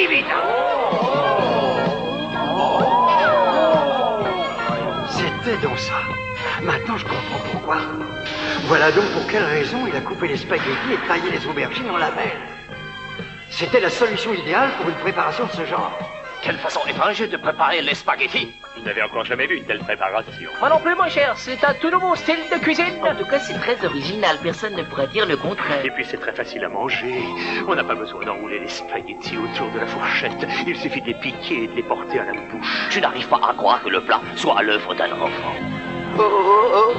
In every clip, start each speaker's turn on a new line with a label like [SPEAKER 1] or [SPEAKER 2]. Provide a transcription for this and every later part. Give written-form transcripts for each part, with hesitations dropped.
[SPEAKER 1] divine.
[SPEAKER 2] C'était donc ça. Maintenant, je comprends pourquoi. Voilà donc pour quelle raison il a coupé les spaghettis et taillé les aubergines en lamelles. C'était la solution idéale pour une préparation de ce genre.
[SPEAKER 1] Quelle façon étrange de préparer les spaghettis.
[SPEAKER 3] Vous n'avez encore jamais vu une telle préparation.
[SPEAKER 1] Moi non plus, mon cher, c'est un tout nouveau style de cuisine.
[SPEAKER 4] En tout cas, c'est très original, personne ne pourrait dire le contraire.
[SPEAKER 3] Et puis c'est très facile à manger. On n'a pas besoin d'enrouler les spaghettis autour de la fourchette. Il suffit de les piquer et de les porter à la bouche.
[SPEAKER 1] Je n'arrive pas à croire que le plat soit à l'œuvre d'un enfant.
[SPEAKER 2] Oh,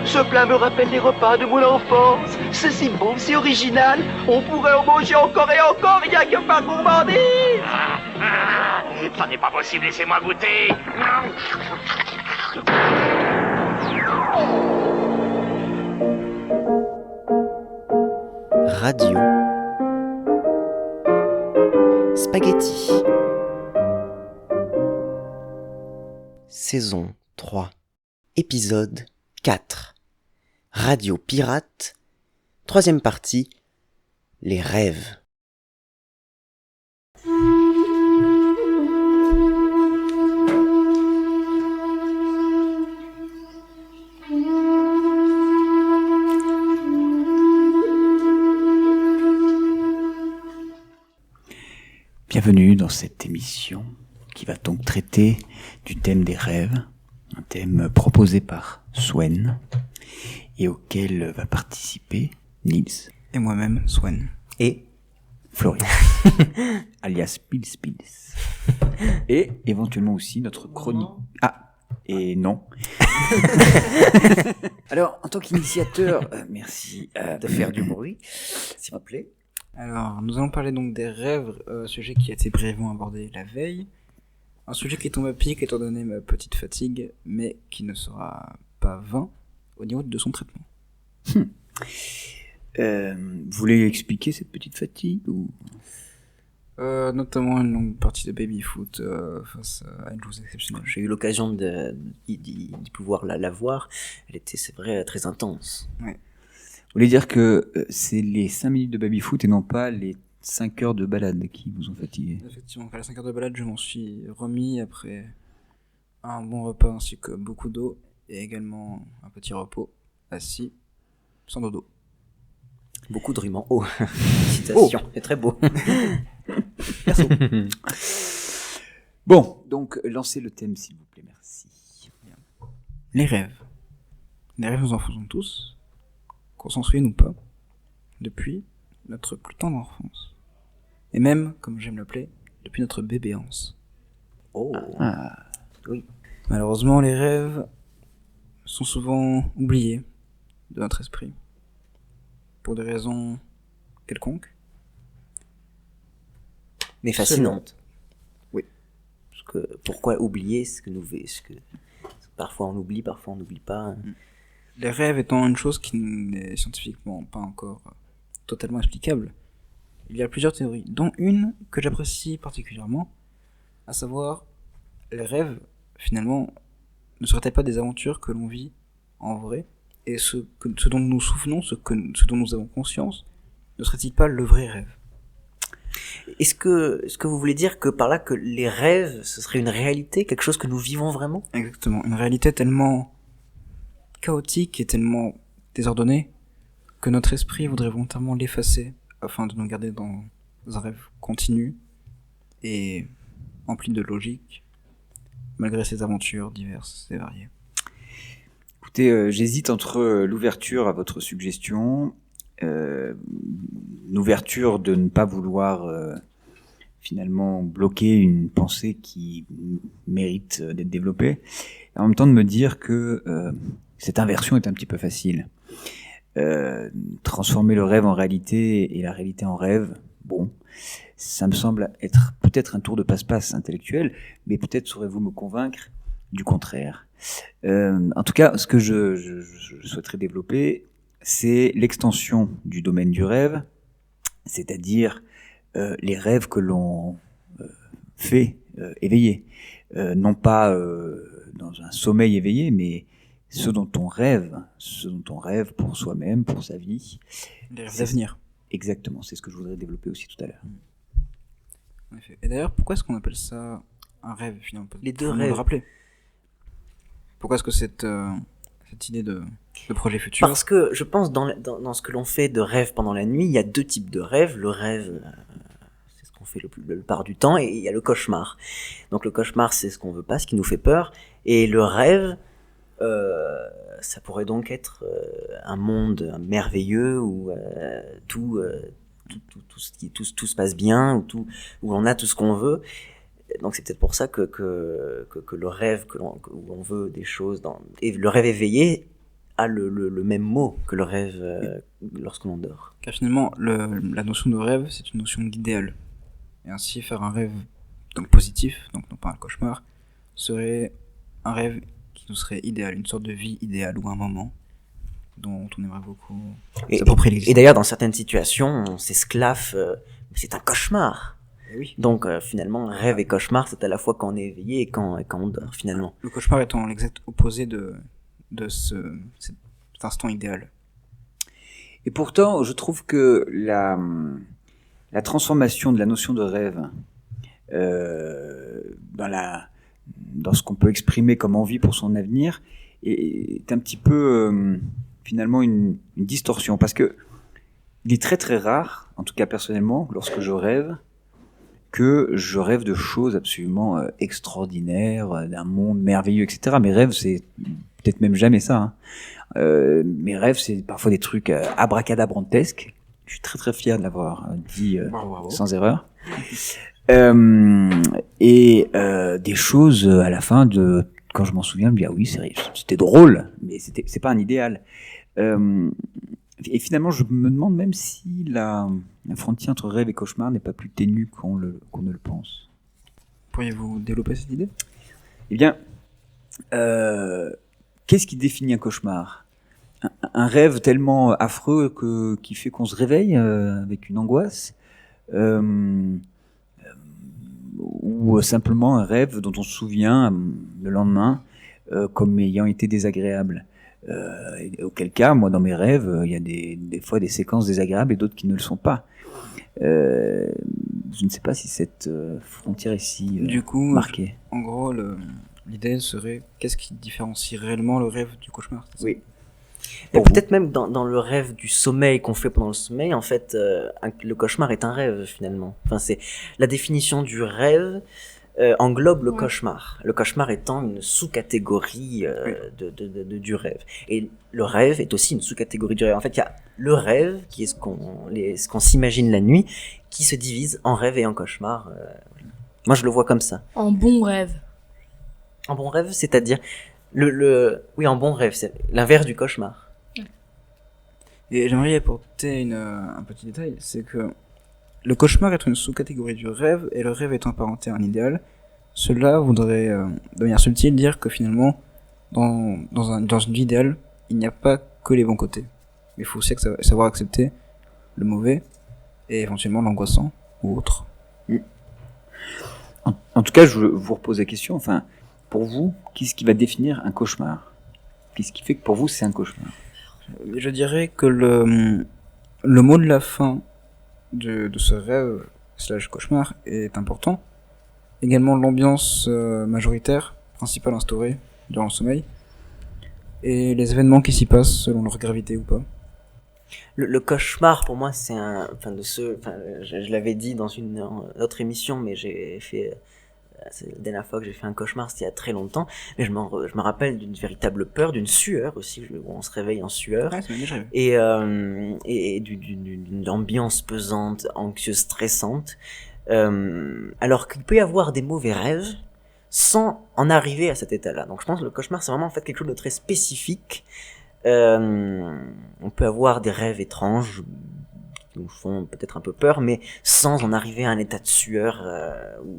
[SPEAKER 2] ce plat me rappelle les repas de mon enfance. C'est si bon, c'est original. On pourrait en manger encore et encore, rien que par gourmandise.
[SPEAKER 1] Ça n'est pas possible, laissez-moi goûter.
[SPEAKER 5] Radio Spaghetti Saison 3 Épisode 4 Radio Pirate 3e partie Les rêves.
[SPEAKER 6] Bienvenue dans cette émission qui va donc traiter du thème des rêves, un thème proposé par Swen et auquel va participer Nils
[SPEAKER 7] et moi-même, Swen
[SPEAKER 6] et Florian, alias Pils, et éventuellement aussi notre chronique. Ah, et non. Alors, en tant qu'initiateur, merci de faire du bruit, s'il vous plaît.
[SPEAKER 7] Alors, nous allons parler donc des rêves, sujet qui a été brièvement abordé la veille. Un sujet qui tombe à pic étant donné ma petite fatigue, mais qui ne sera pas vain au niveau de son traitement.
[SPEAKER 6] Vous voulez expliquer cette petite fatigue ou...
[SPEAKER 7] Notamment une longue partie de baby-foot face à une joueuse exceptionnelle.
[SPEAKER 5] J'ai eu l'occasion d'y pouvoir la voir. Elle était, c'est vrai, très intense.
[SPEAKER 7] Ouais.
[SPEAKER 6] Vous voulez dire que c'est les 5 minutes de baby-foot et non pas les 5 heures de balade qui vous ont fatigué?
[SPEAKER 7] Effectivement, après les 5 heures de balade, je m'en suis remis après un bon repas ainsi que beaucoup d'eau et également un petit repos assis sans dodo.
[SPEAKER 5] Beaucoup de rimes en haut. Citation, c'est très beau.
[SPEAKER 6] Perso. Bon, donc lancez le thème s'il vous plaît, merci.
[SPEAKER 7] Bien. Les rêves. Les rêves, nous en faisons tous, qu'on s'en souvienne ou pas, depuis notre plus tendre enfance. Et même, comme j'aime l'appeler, depuis notre bébéance.
[SPEAKER 5] Oh.
[SPEAKER 6] Ah.
[SPEAKER 5] Oui.
[SPEAKER 7] Malheureusement, les rêves sont souvent oubliés de notre esprit. Pour des raisons quelconques.
[SPEAKER 5] Mais fascinantes.
[SPEAKER 7] Oui.
[SPEAKER 5] Parce que, pourquoi oublier ce que parfois on oublie, parfois on n'oublie pas.
[SPEAKER 7] Les rêves étant une chose qui n'est scientifiquement pas encore totalement explicable, il y a plusieurs théories, dont une que j'apprécie particulièrement, à savoir, les rêves, finalement, ne seraient-elles pas des aventures que l'on vit en vrai, et ce dont nous nous souvenons, ce dont nous avons conscience, ne serait-il pas le vrai rêve?
[SPEAKER 5] Est-ce que vous voulez dire que par là que les rêves, ce serait une réalité, quelque chose que nous vivons vraiment?
[SPEAKER 7] Exactement, une réalité tellement chaotique et tellement désordonnée que notre esprit voudrait volontairement l'effacer afin de nous garder dans un rêve continu et empli de logique, malgré ces aventures diverses et variées.
[SPEAKER 6] Écoutez, j'hésite entre l'ouverture à votre suggestion, l'ouverture de ne pas vouloir finalement bloquer une pensée qui mérite d'être développée, et en même temps de me dire que cette inversion est un petit peu facile. Transformer le rêve en réalité et la réalité en rêve, bon, ça me semble être peut-être un tour de passe-passe intellectuel, mais peut-être saurez-vous me convaincre du contraire. En tout cas, ce que je souhaiterais développer, c'est l'extension du domaine du rêve, c'est-à-dire les rêves que l'on fait éveiller, non pas dans un sommeil éveillé, mais ce dont on rêve pour soi-même, pour sa vie.
[SPEAKER 7] Les rêves d'avenir.
[SPEAKER 6] Exactement, c'est ce que je voudrais développer aussi tout à l'heure.
[SPEAKER 7] En effet. Et d'ailleurs, pourquoi est-ce qu'on appelle ça un rêve finalement?
[SPEAKER 5] Les deux
[SPEAKER 7] Faut nous
[SPEAKER 5] rêves.
[SPEAKER 7] le rappeler. Pourquoi est-ce que cette idée de projet futur?
[SPEAKER 5] Parce que je pense dans ce que l'on fait de rêve pendant la nuit, il y a deux types de rêves. Le rêve, c'est ce qu'on fait le part du temps, et il y a le cauchemar. Donc le cauchemar, c'est ce qu'on veut pas, ce qui nous fait peur, et le rêve, ça pourrait donc être un monde merveilleux où tout se passe bien, où on a tout ce qu'on veut. Donc c'est peut-être pour ça que le rêve où on veut des choses et le rêve éveillé a le même mot que le rêve lorsque l'on dort.
[SPEAKER 7] Car finalement, la notion de rêve, c'est une notion d'idéal. Et ainsi, faire un rêve donc positif, donc non pas un cauchemar, serait un rêve qui nous serait idéal, une sorte de vie idéale ou un moment dont on aimerait beaucoup s'approprier l'existence.
[SPEAKER 5] Et d'ailleurs, dans certaines situations, on s'esclaffe, c'est un cauchemar.
[SPEAKER 7] Et oui.
[SPEAKER 5] Donc finalement, rêve et cauchemar, c'est à la fois quand on est éveillé et quand on dort, finalement.
[SPEAKER 7] Le cauchemar étant l'exact opposé de cet instant idéal.
[SPEAKER 6] Et pourtant, je trouve que la transformation de la notion de rêve dans ce qu'on peut exprimer comme envie pour son avenir est un petit peu finalement une distorsion, parce que il est très très rare, en tout cas personnellement, lorsque je rêve, que je rêve de choses absolument extraordinaires, d'un monde merveilleux, etc. Mes rêves, c'est peut-être même jamais ça. Mes rêves, c'est parfois des trucs abracadabrantesques. Je suis très très fier de l'avoir dit
[SPEAKER 7] Bravo.
[SPEAKER 6] sans erreur. Et des choses à la fin quand je m'en souviens, je me dis ah oui, c'était drôle, mais c'est pas un idéal. Et finalement, je me demande même si la frontière entre rêve et cauchemar n'est pas plus ténue qu'on ne le pense.
[SPEAKER 7] Pourriez-vous développer cette idée?
[SPEAKER 6] Eh bien, qu'est-ce qui définit un cauchemar? Un rêve tellement affreux qui fait qu'on se réveille avec une angoisse, ou simplement un rêve dont on se souvient le lendemain comme ayant été désagréable. Auquel cas, moi, dans mes rêves, il y a des fois des séquences désagréables et d'autres qui ne le sont pas. Je ne sais pas si cette frontière est si
[SPEAKER 7] Du coup,
[SPEAKER 6] marquée.
[SPEAKER 7] En gros, l'idée serait qu'est-ce qui différencie réellement le rêve du cauchemar?
[SPEAKER 5] Oui. Et peut-être même dans le rêve du sommeil qu'on fait pendant le sommeil, en fait, le cauchemar est un rêve finalement. Enfin, c'est la définition du rêve englobe le cauchemar. Le cauchemar étant une sous-catégorie du rêve. Et le rêve est aussi une sous-catégorie du rêve. En fait, il y a le rêve qui est ce qu'on s'imagine la nuit, qui se divise en rêve et en cauchemar. Moi, je le vois comme ça.
[SPEAKER 8] En bon rêve.
[SPEAKER 5] En bon rêve, c'est-à-dire oui, en bon rêve, c'est l'inverse du cauchemar.
[SPEAKER 7] Et j'aimerais y apporter un petit détail, c'est que le cauchemar est une sous-catégorie du rêve, et le rêve étant apparenté à un idéal, cela voudrait, de manière subtile, dire que finalement, dans une vie idéale, il n'y a pas que les bons côtés. Mais il faut aussi savoir accepter le mauvais, et éventuellement l'angoissant, ou autre.
[SPEAKER 6] En tout cas, je vous repose la question, enfin, pour vous, qu'est-ce qui va définir un cauchemar? Qu'est-ce qui fait que pour vous, c'est un cauchemar?
[SPEAKER 7] Je dirais que le mot de la fin de ce rêve / cauchemar est important. Également l'ambiance majoritaire, principale instaurée durant le sommeil, et les événements qui s'y passent selon leur gravité ou pas.
[SPEAKER 5] Le cauchemar, pour moi, c'est je l'avais dit dans une autre émission, mais c'est la dernière fois que j'ai fait un cauchemar, c'était il y a très longtemps, mais je me rappelle d'une véritable peur, d'une sueur aussi, où on se réveille en sueur, et d'une ambiance pesante, anxieuse, stressante, alors qu'il peut y avoir des mauvais rêves sans en arriver à cet état-là. Donc je pense que le cauchemar, c'est vraiment en fait quelque chose de très spécifique. On peut avoir des rêves étranges qui nous font peut-être un peu peur, mais sans en arriver à un état de sueur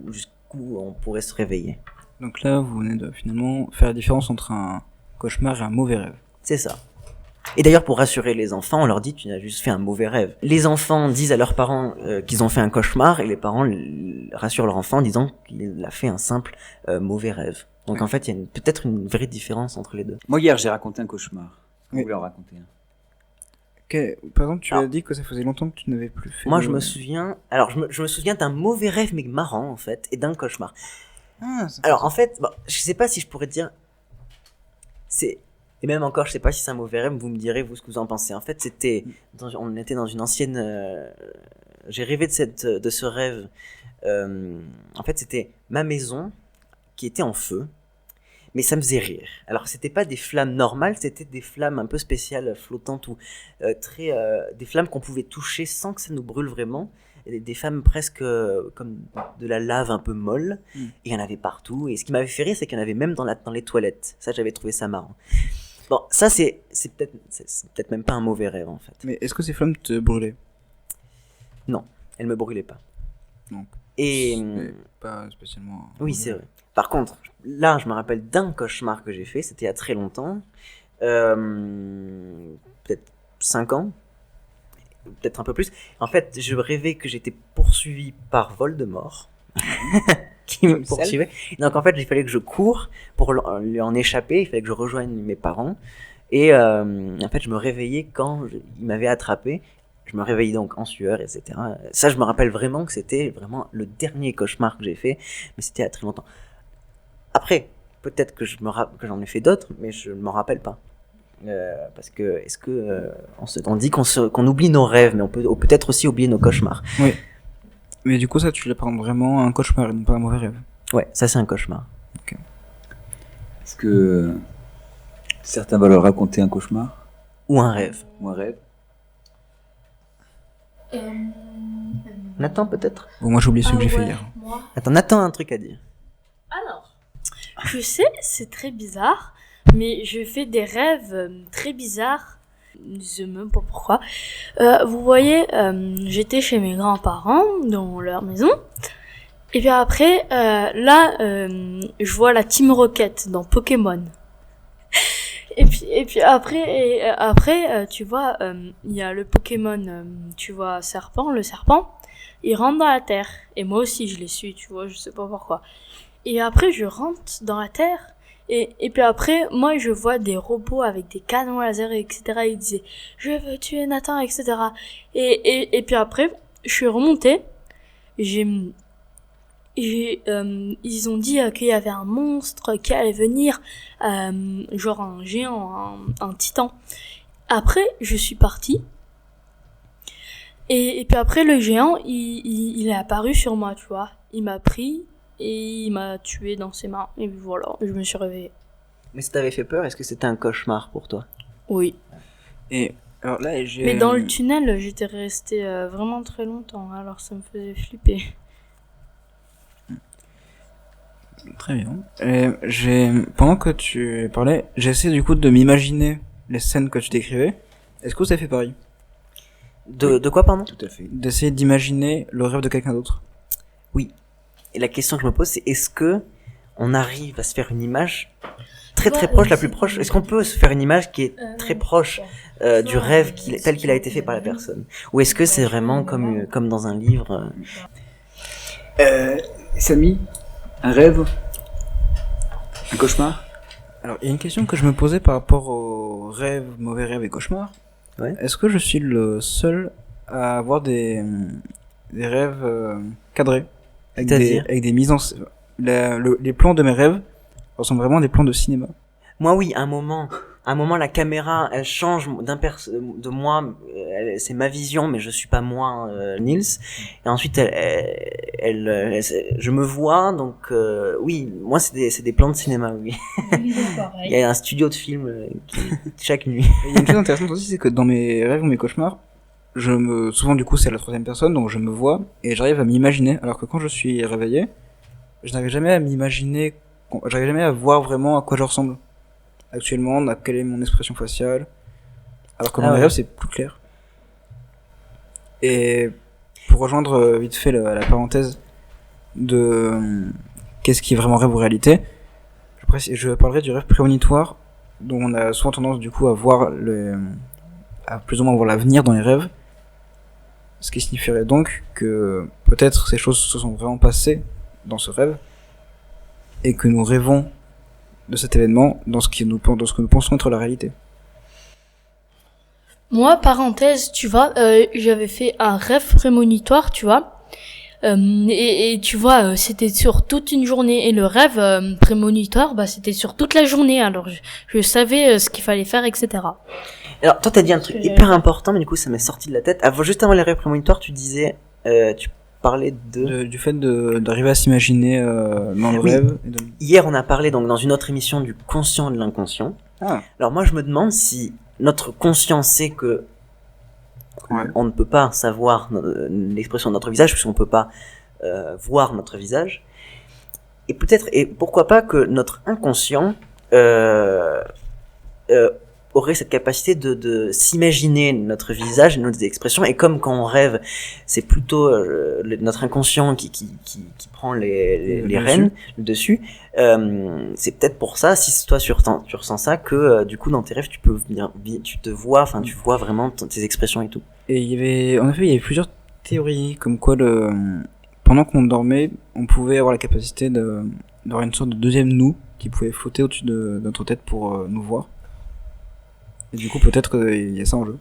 [SPEAKER 5] jusqu'où on pourrait se réveiller.
[SPEAKER 7] Donc là, vous venez de finalement faire la différence entre un cauchemar et un mauvais rêve.
[SPEAKER 5] C'est ça. Et d'ailleurs, pour rassurer les enfants, on leur dit tu n'as juste fait un mauvais rêve. Les enfants disent à leurs parents qu'ils ont fait un cauchemar, et les parents rassurent leur enfant en disant qu'il a fait un simple mauvais rêve. Donc en fait, il y a peut-être une vraie différence entre les deux.
[SPEAKER 6] Moi, hier, j'ai raconté un cauchemar. Vous voulez en raconter un?
[SPEAKER 7] Par exemple, tu
[SPEAKER 5] Alors-
[SPEAKER 7] as dit que ça faisait longtemps que tu n'avais plus fait.
[SPEAKER 5] Moi, je me souviens. Alors, je me souviens d'un mauvais rêve, mais marrant, en fait, et d'un cauchemar.
[SPEAKER 7] Ah, ça
[SPEAKER 5] Alors, en fait, bon, je sais pas si je pourrais dire. C'est. Et même encore, je sais pas si c'est un mauvais rêve, vous me direz, vous, ce que vous en pensez. En fait, on était dans une ancienne. J'ai rêvé de ce rêve. En fait, c'était ma maison qui était en feu. Mais ça me faisait rire. Alors, c'était pas des flammes normales, c'était des flammes un peu spéciales, flottantes ou des flammes qu'on pouvait toucher sans que ça nous brûle vraiment. Et des flammes presque comme de la lave un peu molle. Et il y en avait partout. Et ce qui m'avait fait rire, c'est qu'il y en avait même dans les toilettes. Ça, j'avais trouvé ça marrant. Bon, ça, c'est peut-être même pas un mauvais rêve, en fait.
[SPEAKER 7] Mais est-ce que ces flammes te brûlaient?
[SPEAKER 5] Non, elles me brûlaient pas.
[SPEAKER 7] Non.
[SPEAKER 5] Et
[SPEAKER 7] C'est pas spécialement.
[SPEAKER 5] oui, c'est vrai. Par contre, là, je me rappelle d'un cauchemar que j'ai fait, c'était il y a très longtemps, peut-être 5 ans, peut-être un peu plus. En fait, je rêvais que j'étais poursuivi par Voldemort, qui me poursuivait. Donc en fait, il fallait que je cours pour lui en échapper, il fallait que je rejoigne mes parents. Et en fait, je me réveillais quand il m'avait attrapé. Je me réveillais donc en sueur, etc. Ça, je me rappelle vraiment que c'était vraiment le dernier cauchemar que j'ai fait, mais c'était il y a très longtemps. Après, peut-être que que j'en ai fait d'autres, mais je ne m'en rappelle pas. Parce que, on dit qu'on oublie nos rêves, mais on peut peut-être aussi oublier nos cauchemars.
[SPEAKER 7] Oui. Mais du coup, ça, tu l'apprends vraiment un cauchemar et non pas un mauvais rêve.
[SPEAKER 5] Ouais, ça c'est un cauchemar.
[SPEAKER 6] Est-ce que certains veulent raconter un cauchemar
[SPEAKER 5] Ou un rêve.
[SPEAKER 6] ou un rêve?
[SPEAKER 5] Nathan, peut-être.
[SPEAKER 7] Bon, moi, j'ai oublié celui que j'ai fait
[SPEAKER 8] ouais,
[SPEAKER 7] hier.
[SPEAKER 8] moi.
[SPEAKER 5] Attends, Nathan a un truc à dire.
[SPEAKER 8] Alors, je sais, c'est très bizarre, mais je fais des rêves très bizarres. Je sais même pas pourquoi. Vous voyez, j'étais chez mes grands-parents, dans leur maison. Et puis après, je vois la Team Rocket dans Pokémon. Et puis après, tu vois, il y a le Pokémon, tu vois, le serpent, il rentre dans la terre. Et moi aussi, je l'ai su, tu vois, je sais pas pourquoi. Et après, je rentre dans la terre. Et puis après, moi, je vois des robots avec des canons laser, etc. Ils disaient, je veux tuer Nathan, etc. Et puis après, je suis remontée. Ils ont dit qu'il y avait un monstre qui allait venir, genre un géant, un titan. Après, je suis partie. Et puis après, le géant, il est apparu sur moi, tu vois. Il m'a pris et il m'a tué dans ses mains. Et voilà, je me suis réveillée.
[SPEAKER 5] Mais ça t'avait fait peur? Est-ce que c'était un cauchemar pour toi?
[SPEAKER 8] Oui.
[SPEAKER 7] Et alors là, j'ai.
[SPEAKER 8] Mais dans le tunnel, j'étais restée vraiment très longtemps, alors ça me faisait flipper.
[SPEAKER 7] Très bien. Pendant que tu parlais, j'essaie du coup de m'imaginer les scènes que tu décrivais. Est-ce que vous avez fait pareil?
[SPEAKER 5] De quoi, pardon?
[SPEAKER 6] Tout à fait.
[SPEAKER 7] D'essayer d'imaginer le rêve de quelqu'un d'autre.
[SPEAKER 5] Oui. Et la question que je me pose, c'est est-ce que on arrive à se faire une image très proche, la plus proche? Est-ce qu'on peut se faire une image qui est très proche du rêve tel qu'il a été fait par la personne? Ou est-ce que c'est vraiment comme dans un livre
[SPEAKER 6] Samy, un rêve? Un cauchemar?
[SPEAKER 7] Alors, il y a une question que je me posais par rapport aux rêves, mauvais rêves et cauchemars.
[SPEAKER 5] Ouais.
[SPEAKER 7] Est-ce que je suis le seul à avoir des rêves cadrés
[SPEAKER 5] C'est-à-dire
[SPEAKER 7] avec des mises en scène. Les plans de mes rêves ressemblent vraiment à des plans de cinéma.
[SPEAKER 5] Moi, oui, à un moment, la caméra, elle change de moi. C'est ma vision, mais je suis pas moi, Nils. Et ensuite, je me vois. Donc, oui, moi, c'est des plans de cinéma, oui. Il y a un studio de film chaque nuit.
[SPEAKER 7] Et il y a une chose intéressante aussi, c'est que dans mes rêves ou mes cauchemars, souvent du coup c'est la troisième personne, donc je me vois et j'arrive à m'imaginer, alors que quand je suis réveillé, je n'arrive jamais à m'imaginer, j'arrive jamais à voir vraiment à quoi je ressemble actuellement, quelle est mon expression faciale, alors que dans mes rêves c'est plus clair. Et pour rejoindre vite fait la parenthèse de qu'est-ce qui est vraiment rêve ou réalité, je parlerai du rêve prémonitoire, dont on a souvent tendance du coup à voir à plus ou moins voir l'avenir dans les rêves. Ce qui signifierait donc que peut-être ces choses se sont vraiment passées dans ce rêve et que nous rêvons de cet événement dans ce que nous pensons être la réalité.
[SPEAKER 8] Moi, parenthèse, tu vois, j'avais fait un rêve prémonitoire, tu vois. Et tu vois, c'était sur toute une journée. Et le rêve prémonitoire, bah, c'était sur toute la journée. Alors, je savais ce qu'il fallait faire, etc.
[SPEAKER 5] Alors, toi, t'as dit un truc hyper important, mais du coup, ça m'est sorti de la tête. Juste avant les rêves prémonitoires, tu disais, tu parlais
[SPEAKER 7] Du fait d'arriver à s'imaginer dans le
[SPEAKER 5] Oui.
[SPEAKER 7] rêve.
[SPEAKER 5] Hier, on a parlé donc dans une autre émission du conscient et de l'inconscient.
[SPEAKER 7] Ah.
[SPEAKER 5] Alors moi, je me demande si notre conscient sait que on ne peut pas savoir l'expression de notre visage, puisqu'on ne peut pas voir notre visage. Et peut-être, et pourquoi pas que notre inconscient aurait cette capacité de s'imaginer notre visage et nos expressions, et comme quand on rêve, c'est plutôt notre inconscient qui prend les rênes, le dessus, c'est peut-être pour ça, si toi tu ressens ça, que du coup dans tes rêves tu te vois, enfin tu vois vraiment tes expressions et tout.
[SPEAKER 7] Et il y avait plusieurs théories, comme quoi pendant qu'on dormait, on pouvait avoir la capacité d'avoir une sorte de deuxième nous qui pouvait flotter au-dessus de notre tête pour nous voir. Et du coup, peut-être qu'il y a ça en jeu.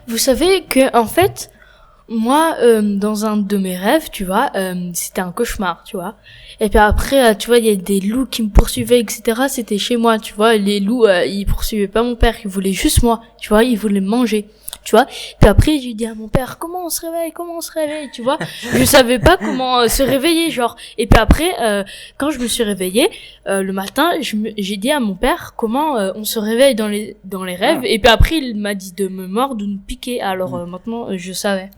[SPEAKER 8] Vous savez que, en fait, moi, dans un de mes rêves, tu vois, c'était un cauchemar, tu vois. Et puis après, tu vois, il y a des loups qui me poursuivaient, etc. C'était chez moi, tu vois. Les loups, ils poursuivaient pas mon père, ils voulaient juste moi, tu vois. Ils voulaient me manger, tu vois. Puis après, j'ai dit à mon père, comment on se réveille, tu vois. Je savais pas comment se réveiller, genre. Et puis après, quand je me suis réveillée, le matin, j'ai dit à mon père comment on se réveille dans les rêves. Et puis après, il m'a dit de me mordre, de me piquer. Alors maintenant, je savais.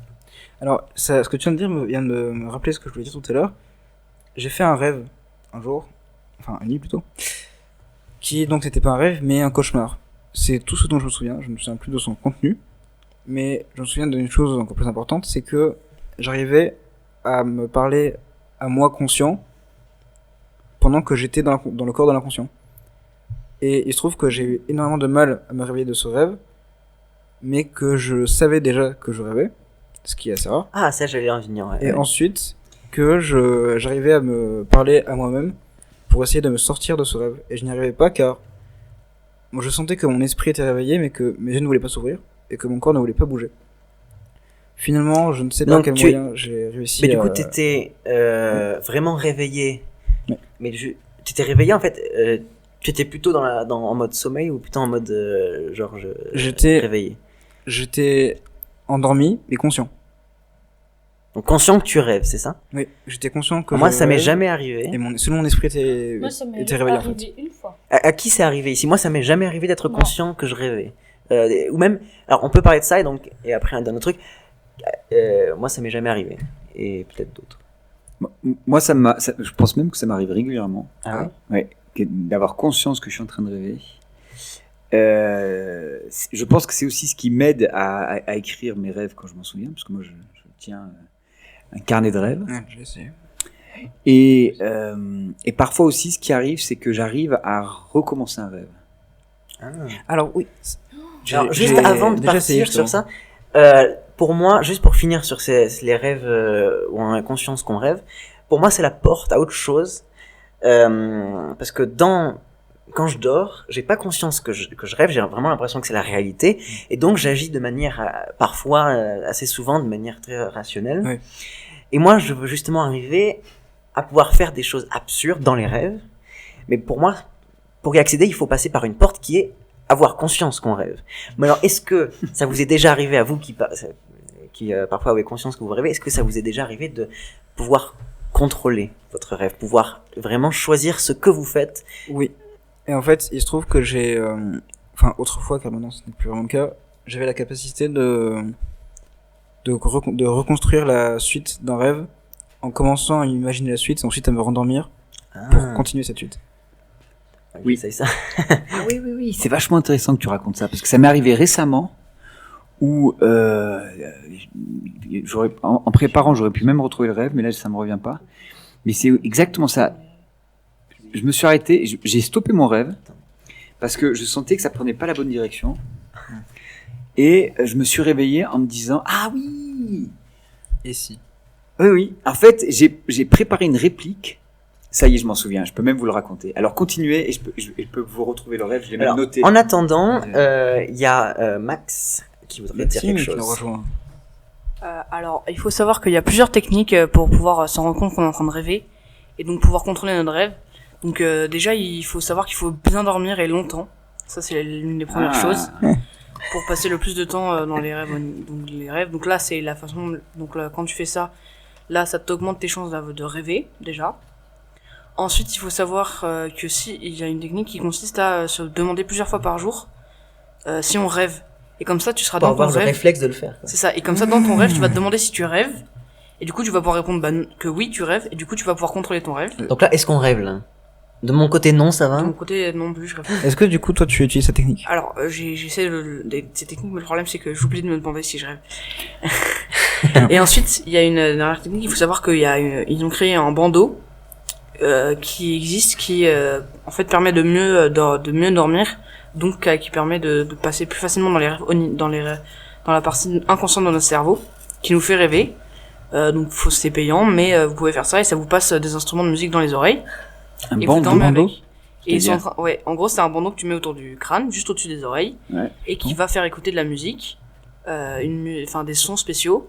[SPEAKER 7] Alors, ce que tu viens de dire vient de me rappeler ce que je voulais dire tout à l'heure. J'ai fait un rêve, un jour, enfin une nuit plutôt, qui donc n'était pas un rêve, mais un cauchemar. C'est tout ce dont je me souviens plus de son contenu, mais je me souviens d'une chose encore plus importante, c'est que j'arrivais à me parler à moi conscient pendant que j'étais dans le corps de l'inconscient. Et il se trouve que j'ai eu énormément de mal à me réveiller de ce rêve, mais que je savais déjà que je rêvais, ce qui est assez rare.
[SPEAKER 5] Ah, ça, j'allais en venir. Ouais.
[SPEAKER 7] Et ensuite, que j'arrivais à me parler à moi-même pour essayer de me sortir de ce rêve. Et je n'y arrivais pas car moi, je sentais que mon esprit était réveillé, mais que mes yeux ne voulaient pas s'ouvrir et que mon corps ne voulait pas bouger. Finalement, je ne sais pas
[SPEAKER 5] Donc,
[SPEAKER 7] quel moyen j'ai réussi
[SPEAKER 5] Mais du
[SPEAKER 7] à...
[SPEAKER 5] coup, t'étais vraiment réveillé.
[SPEAKER 7] Ouais.
[SPEAKER 5] Mais t'étais réveillé, en fait, tu étais plutôt en mode sommeil ou plutôt en mode
[SPEAKER 7] J'étais-
[SPEAKER 5] réveillé?
[SPEAKER 7] J'étais endormi mais conscient.
[SPEAKER 5] Donc conscient que tu rêves, c'est ça?
[SPEAKER 7] Oui, j'étais conscient que
[SPEAKER 5] Moi,
[SPEAKER 7] je
[SPEAKER 5] ça m'est
[SPEAKER 7] rêve,
[SPEAKER 5] jamais arrivé.
[SPEAKER 7] Et selon mon esprit était,
[SPEAKER 8] Moi, ça m'est
[SPEAKER 7] était réveillé en fait.
[SPEAKER 8] arrivé une fois.
[SPEAKER 5] À qui c'est arrivé ici? Moi, ça m'est jamais arrivé d'être
[SPEAKER 8] Non.
[SPEAKER 5] conscient que je rêvais. Ou même, alors on peut parler de ça et après d'un autre truc. Moi, ça m'est jamais arrivé. Et peut-être d'autres.
[SPEAKER 6] Moi, je pense même que ça m'arrive régulièrement.
[SPEAKER 5] Ah
[SPEAKER 6] Ouais, d'avoir conscience que je suis en train de rêver. Je pense que c'est aussi ce qui m'aide à écrire mes rêves quand je m'en souviens, parce que moi, je tiens un carnet de rêves.
[SPEAKER 7] Ouais, j'ai essayé.
[SPEAKER 6] Et parfois aussi, ce qui arrive, c'est que j'arrive à recommencer un rêve.
[SPEAKER 7] Alors oui.
[SPEAKER 5] Alors, juste avant de
[SPEAKER 7] déjà essayé,
[SPEAKER 5] partir sur
[SPEAKER 7] justement.
[SPEAKER 5] ça, pour moi, juste pour finir sur les rêves où on a conscience qu'on rêve, pour moi, c'est la porte à autre chose. Parce que quand je dors, j'ai pas conscience que je rêve, j'ai vraiment l'impression que c'est la réalité. Et donc, j'agis de manière, parfois, assez souvent, de manière très rationnelle.
[SPEAKER 7] Ouais.
[SPEAKER 5] Et moi, je veux justement arriver à pouvoir faire des choses absurdes dans les rêves. Mais pour moi, pour y accéder, il faut passer par une porte qui est avoir conscience qu'on rêve. Mais alors, est-ce que ça vous est déjà arrivé à vous qui parfois avez conscience que vous rêvez, est-ce que ça vous est déjà arrivé de pouvoir contrôler votre rêve, pouvoir vraiment choisir ce que vous faites?
[SPEAKER 7] Oui. Et en fait, il se trouve que j'ai... Enfin, autrefois, car maintenant ce n'est plus vraiment le cas, j'avais la capacité de reconstruire la suite d'un rêve en commençant à imaginer la suite et ensuite à me rendormir pour continuer cette suite.
[SPEAKER 6] Oui.
[SPEAKER 5] C'est ça.
[SPEAKER 6] Oui, c'est vachement intéressant que tu racontes ça, parce que ça m'est arrivé récemment où, en préparant, j'aurais pu même retrouver le rêve, mais là, ça me revient pas. Mais c'est exactement ça. Je me suis arrêté, j'ai stoppé mon rêve, parce que je sentais que ça prenait pas la bonne direction. Et je me suis réveillé en me disant, ah oui!
[SPEAKER 7] Et si?
[SPEAKER 6] Oui. En fait, j'ai préparé une réplique. Ça y est, je m'en souviens. Je peux même vous le raconter. Alors, continuez et je peux vous retrouver le rêve. Je l'ai même
[SPEAKER 5] Alors,
[SPEAKER 6] noté.
[SPEAKER 5] en attendant, il y a Max qui voudrait dire quelque
[SPEAKER 7] Maxime qui nous
[SPEAKER 5] chose.
[SPEAKER 7] rejoint.
[SPEAKER 9] Alors, il faut savoir qu'il y a plusieurs techniques pour pouvoir s'en rendre compte qu'on est en train de rêver et donc pouvoir contrôler notre rêve. Donc déjà, il faut savoir qu'il faut bien dormir et longtemps. Ça, c'est l'une des premières choses pour passer le plus de temps dans les rêves. Donc là, c'est la façon. Donc là, quand tu fais ça, là, ça t'augmente tes chances de rêver déjà. Ensuite, il faut savoir que si il y a une technique qui consiste à se demander plusieurs fois par jour si on rêve. Et comme ça, tu seras
[SPEAKER 5] Pour
[SPEAKER 9] dans ton
[SPEAKER 5] avoir le
[SPEAKER 9] rêve.
[SPEAKER 5] réflexe de le faire. Quoi.
[SPEAKER 9] C'est ça. Et comme ça, dans ton rêve, tu vas te demander si tu rêves. Et du coup, tu vas pouvoir répondre que oui, tu rêves. Et du coup, tu vas pouvoir contrôler ton rêve.
[SPEAKER 5] Donc là, est-ce qu'on rêve là? De mon côté, non, ça va.
[SPEAKER 9] De mon côté, non plus, je rêve.
[SPEAKER 7] Est-ce que du coup, toi, tu utilises cette technique?
[SPEAKER 9] Alors, j'essaie ces techniques, mais le problème, c'est que j'oublie de me demander si je rêve. Et ensuite, il y a une dernière technique. Il faut savoir ils ont créé un bandeau qui existe, qui en fait permet de mieux dormir, donc qui permet de passer plus facilement dans les rêves, dans la partie inconsciente de notre cerveau, qui nous fait rêver. Donc c'est payant, mais vous pouvez faire ça et ça vous passe des instruments de musique dans les oreilles.
[SPEAKER 6] Un
[SPEAKER 9] Et vous
[SPEAKER 6] bandeau.
[SPEAKER 9] dormez avec. Et ils sont
[SPEAKER 6] C'est-à-dire
[SPEAKER 9] en gros, c'est un bandeau que tu mets autour du crâne, juste au-dessus des oreilles, et qui va faire écouter de la musique, des sons spéciaux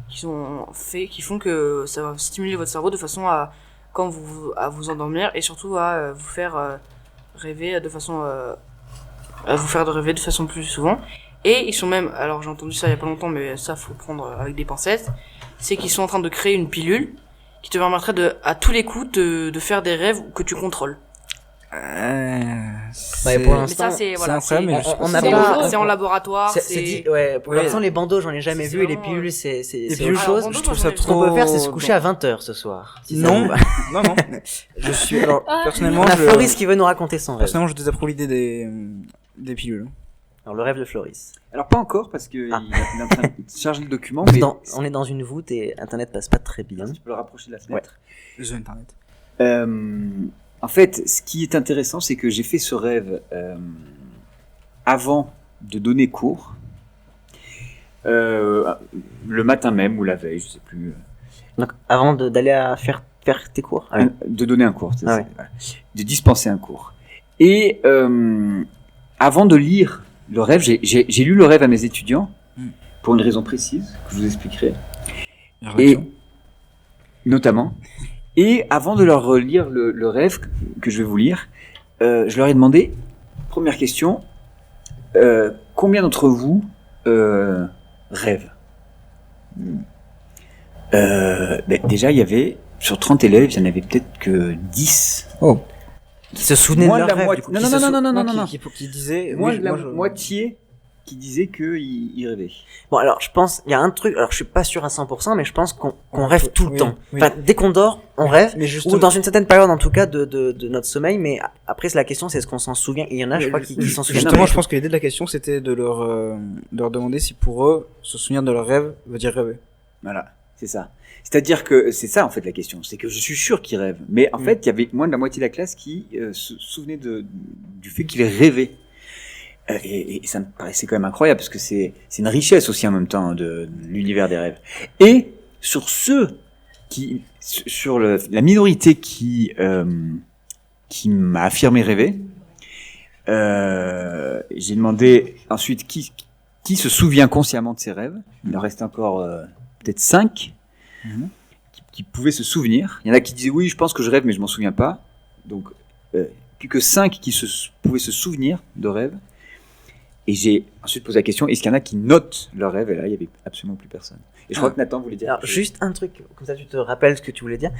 [SPEAKER 9] qui font que ça va stimuler votre cerveau de façon à vous endormir et surtout à vous faire rêver de façon plus souvent. Et ils sont même, alors j'ai entendu ça il y a pas longtemps, mais ça faut prendre avec des pincettes, c'est qu'ils sont en train de créer une pilule qui te permettrait à tous les coups de faire des rêves que tu contrôles.
[SPEAKER 5] Ouais, pour
[SPEAKER 9] Mais
[SPEAKER 5] l'instant,
[SPEAKER 9] ça c'est
[SPEAKER 7] incroyable, mais je sais pas
[SPEAKER 5] on
[SPEAKER 7] si
[SPEAKER 5] n'a
[SPEAKER 7] c'est
[SPEAKER 5] pas.
[SPEAKER 9] c'est en laboratoire,
[SPEAKER 5] Ouais, pour
[SPEAKER 7] Ouais.
[SPEAKER 5] l'instant, les bandeaux, j'en ai jamais
[SPEAKER 9] C'est
[SPEAKER 5] vu, et les
[SPEAKER 9] vraiment,
[SPEAKER 5] pilules, c'est
[SPEAKER 7] pilules,
[SPEAKER 5] autre chose.
[SPEAKER 9] Alors,
[SPEAKER 7] je trouve
[SPEAKER 9] bandeau,
[SPEAKER 7] ça
[SPEAKER 9] j'en ai-
[SPEAKER 5] Ce qu'on peut
[SPEAKER 7] trop-
[SPEAKER 5] faire, c'est se coucher à 20h ce soir. si ça
[SPEAKER 7] Non.
[SPEAKER 5] vous va.
[SPEAKER 7] Non. Je suis, alors, personnellement,
[SPEAKER 5] On a Floris qui veut nous raconter son rêve.
[SPEAKER 7] personnellement, je désapprouve l'idée des pilules.
[SPEAKER 5] Alors, le rêve de Floris.
[SPEAKER 6] Alors, pas encore, parce qu'il
[SPEAKER 5] Ah.
[SPEAKER 6] est en train de charger le document, mais
[SPEAKER 5] On est dans une voûte et Internet passe pas très bien.
[SPEAKER 6] tu peux le rapprocher de la fenêtre.
[SPEAKER 7] The Internet.
[SPEAKER 6] En fait, ce qui est intéressant, c'est que j'ai fait ce rêve avant de donner cours. Le matin même ou la veille, je sais plus.
[SPEAKER 5] Donc, avant d'aller à faire tes cours. Ah,
[SPEAKER 6] De donner un cours,
[SPEAKER 5] Ah ouais.
[SPEAKER 6] voilà. De dispenser un cours. Et avant de lire le rêve, j'ai lu le rêve à mes étudiants pour une raison précise que je vous expliquerai. Et notamment. Et avant de leur lire le rêve que je vais vous lire, je leur ai demandé, première question, combien d'entre vous rêvent? Déjà, il y avait, sur 30 élèves, il y en avait peut-être que 10.
[SPEAKER 7] Oh.
[SPEAKER 5] Qui se souvenaient
[SPEAKER 6] Moins
[SPEAKER 5] de
[SPEAKER 6] de
[SPEAKER 5] leur
[SPEAKER 6] la
[SPEAKER 5] rêve.
[SPEAKER 6] moitié.
[SPEAKER 5] Du coup,
[SPEAKER 6] Non.
[SPEAKER 7] Qui disait.
[SPEAKER 6] Moins
[SPEAKER 7] oui,
[SPEAKER 6] de la
[SPEAKER 7] moi, je-
[SPEAKER 6] moitié qui disait qu'ils rêvaient.
[SPEAKER 5] Bon, alors, je pense, il y a un truc, alors je suis pas sûr à 100%, mais je pense qu'on rêve tout le
[SPEAKER 7] Oui,
[SPEAKER 5] temps.
[SPEAKER 7] oui.
[SPEAKER 5] Enfin, dès qu'on dort, on rêve,
[SPEAKER 7] Mais
[SPEAKER 5] ou
[SPEAKER 7] justement,
[SPEAKER 5] dans une certaine période, en tout cas, de notre sommeil, mais après, c'est la question, c'est est-ce qu'on s'en souvient? Et il y en a, je crois, qui s'en souviennent.
[SPEAKER 7] justement, je pense que l'idée de la question, c'était de leur demander si pour eux, se souvenir de leur rêve veut dire rêver.
[SPEAKER 6] Voilà, c'est ça. C'est-à-dire que c'est ça en fait la question, c'est que je suis sûr qu'ils rêvent. Mais en fait, il y avait moins de la moitié de la classe qui se souvenait du fait qu'ils rêvaient. Et ça me paraissait quand même incroyable parce que c'est une richesse aussi en même temps de l'univers des rêves. Et sur ceux qui, sur la minorité qui m'a affirmé rêver, j'ai demandé ensuite qui se souvient consciemment de ses rêves. Il en reste encore peut-être 5 qui pouvaient se souvenir. Il y en a qui disaient oui, je pense que je rêve, mais je m'en souviens pas. Donc plus que 5 qui pouvaient se souvenir de rêves. Et j'ai ensuite posé la question, est-ce qu'il y en a qui notent leurs rêves? Et là, il n'y avait absolument plus personne. Et je crois que Nathan voulait dire...
[SPEAKER 5] Alors, juste un truc, comme ça tu te rappelles ce que tu voulais dire.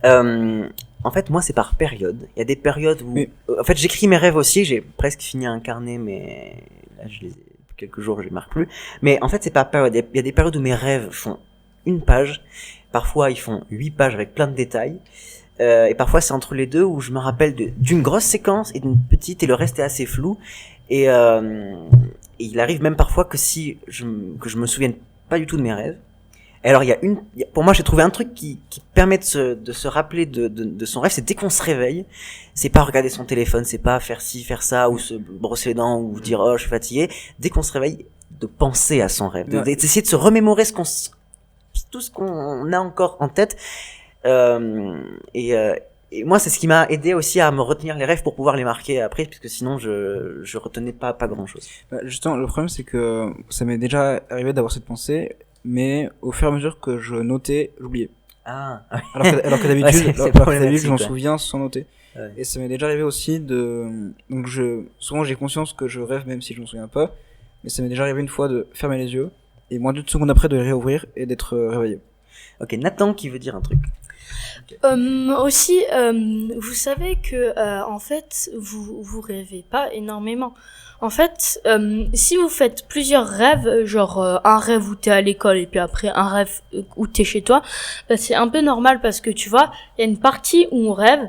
[SPEAKER 5] En fait, moi, c'est par période. Il y a des périodes où... en fait, j'écris mes rêves aussi, j'ai presque fini un carnet, mais là, quelques jours, je les marque plus. Mais en fait, c'est par période. Il y a des périodes où mes rêves font 1 page. Parfois, ils font 8 pages avec plein de détails. Et parfois, c'est entre les deux où je me rappelle d'une grosse séquence et d'une petite, et le reste est assez flou. Et il arrive même parfois que je me souvienne pas du tout de mes rêves. Et alors pour moi j'ai trouvé un truc qui permet de se rappeler de son rêve, c'est dès qu'on se réveille, c'est pas regarder son téléphone, c'est pas faire ci, faire ça, ou se brosser les dents, ou dire oh je suis fatigué. Dès qu'on se réveille, de penser à son rêve, d'essayer de se remémorer tout ce qu'on a encore en tête. Et moi, c'est ce qui m'a aidé aussi à me retenir les rêves pour pouvoir les marquer après, puisque sinon je retenais pas grand chose.
[SPEAKER 7] Bah, justement, le problème, c'est que ça m'est déjà arrivé d'avoir cette pensée, mais au fur et à mesure que je notais, j'oubliais.
[SPEAKER 5] Ah.
[SPEAKER 7] Alors que d'habitude,
[SPEAKER 5] Ouais, c'est problématique,
[SPEAKER 7] je m'en
[SPEAKER 5] ouais.
[SPEAKER 7] souviens sans noter.
[SPEAKER 5] Ouais.
[SPEAKER 7] Et ça m'est déjà arrivé aussi donc souvent j'ai conscience que je rêve même si je m'en souviens pas, mais ça m'est déjà arrivé une fois de fermer les yeux, et moins d'une seconde après de les réouvrir et d'être réveillé.
[SPEAKER 5] Ok, Nathan qui veut dire un truc.
[SPEAKER 8] Aussi, vous savez que en fait, vous rêvez pas énormément. En fait, si vous faites plusieurs rêves, genre un rêve où t'es à l'école et puis après un rêve où t'es chez toi, bah, c'est un peu normal parce que tu vois, il y a une partie où on rêve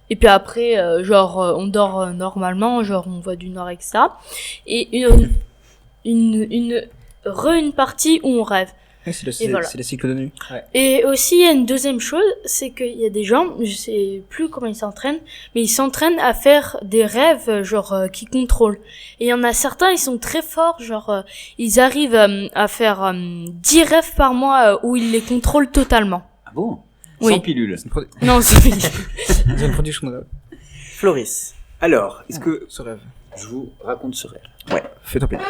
[SPEAKER 8] et puis après, on dort normalement, genre on voit du nord etc. Et une partie où on rêve.
[SPEAKER 7] Ouais, c'est
[SPEAKER 8] voilà.
[SPEAKER 7] les cycles de nuit. Ouais.
[SPEAKER 8] Et aussi, il y a une deuxième chose, c'est qu'il y a des gens, je sais plus comment ils s'entraînent, mais ils s'entraînent à faire des rêves, qui contrôlent. Et il y en a certains, ils sont très forts, ils arrivent à faire 10 rêves par mois où ils les contrôlent totalement.
[SPEAKER 6] Ah bon?
[SPEAKER 8] Oui.
[SPEAKER 6] Sans pilule.
[SPEAKER 8] Non,
[SPEAKER 7] c'est une production de...
[SPEAKER 5] Floris.
[SPEAKER 6] Alors, est-ce que
[SPEAKER 7] ce rêve,
[SPEAKER 6] je vous raconte ce rêve? Ouais.
[SPEAKER 7] Fais-toi plaisir.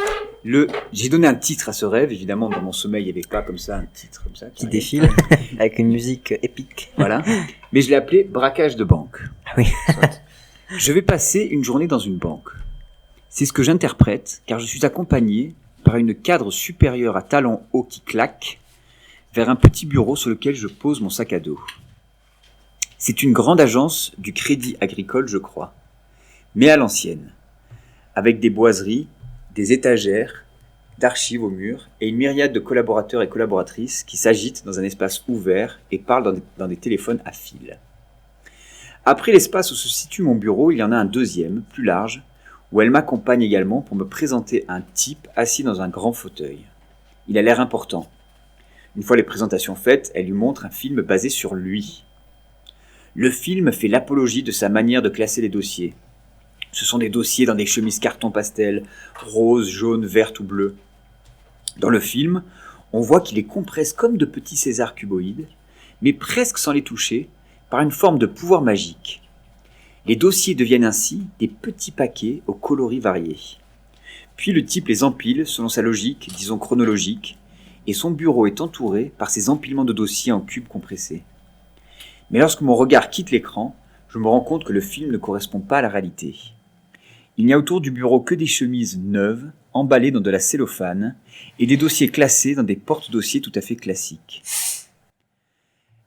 [SPEAKER 6] J'ai donné un titre à ce rêve, évidemment dans mon sommeil il n'y avait pas comme ça un titre comme ça
[SPEAKER 5] qui défile avec une musique épique.
[SPEAKER 6] Voilà. Mais je l'ai appelé braquage de banque.
[SPEAKER 5] Ah oui.
[SPEAKER 6] Je vais passer une journée dans une banque. C'est ce que j'interprète car je suis accompagné par une cadre supérieure à talons hauts qui claque vers un petit bureau sur lequel je pose mon sac à dos. C'est une grande agence du Crédit Agricole, je crois, mais à l'ancienne, avec des boiseries, des étagères, d'archives au mur et une myriade de collaborateurs et collaboratrices qui s'agitent dans un espace ouvert et parlent dans des téléphones à fil. Après l'espace où se situe mon bureau, il y en a un deuxième, plus large, où elle m'accompagne également pour me présenter un type assis dans un grand fauteuil. Il a l'air important. Une fois les présentations faites, elle lui montre un film basé sur lui. Le film fait l'apologie de sa manière de classer les dossiers. Ce sont des dossiers dans des chemises carton pastel, roses, jaunes, vertes ou bleues. Dans le film, on voit qu'il les compresse comme de petits Césars cuboïdes, mais presque sans les toucher, par une forme de pouvoir magique. Les dossiers deviennent ainsi des petits paquets aux coloris variés. Puis le type les empile selon sa logique, disons chronologique, et son bureau est entouré par ces empilements de dossiers en cubes compressés. Mais lorsque mon regard quitte l'écran, je me rends compte que le film ne correspond pas à la réalité. Il n'y a autour du bureau que des chemises neuves, emballées dans de la cellophane, et des dossiers classés dans des porte-dossiers tout à fait classiques.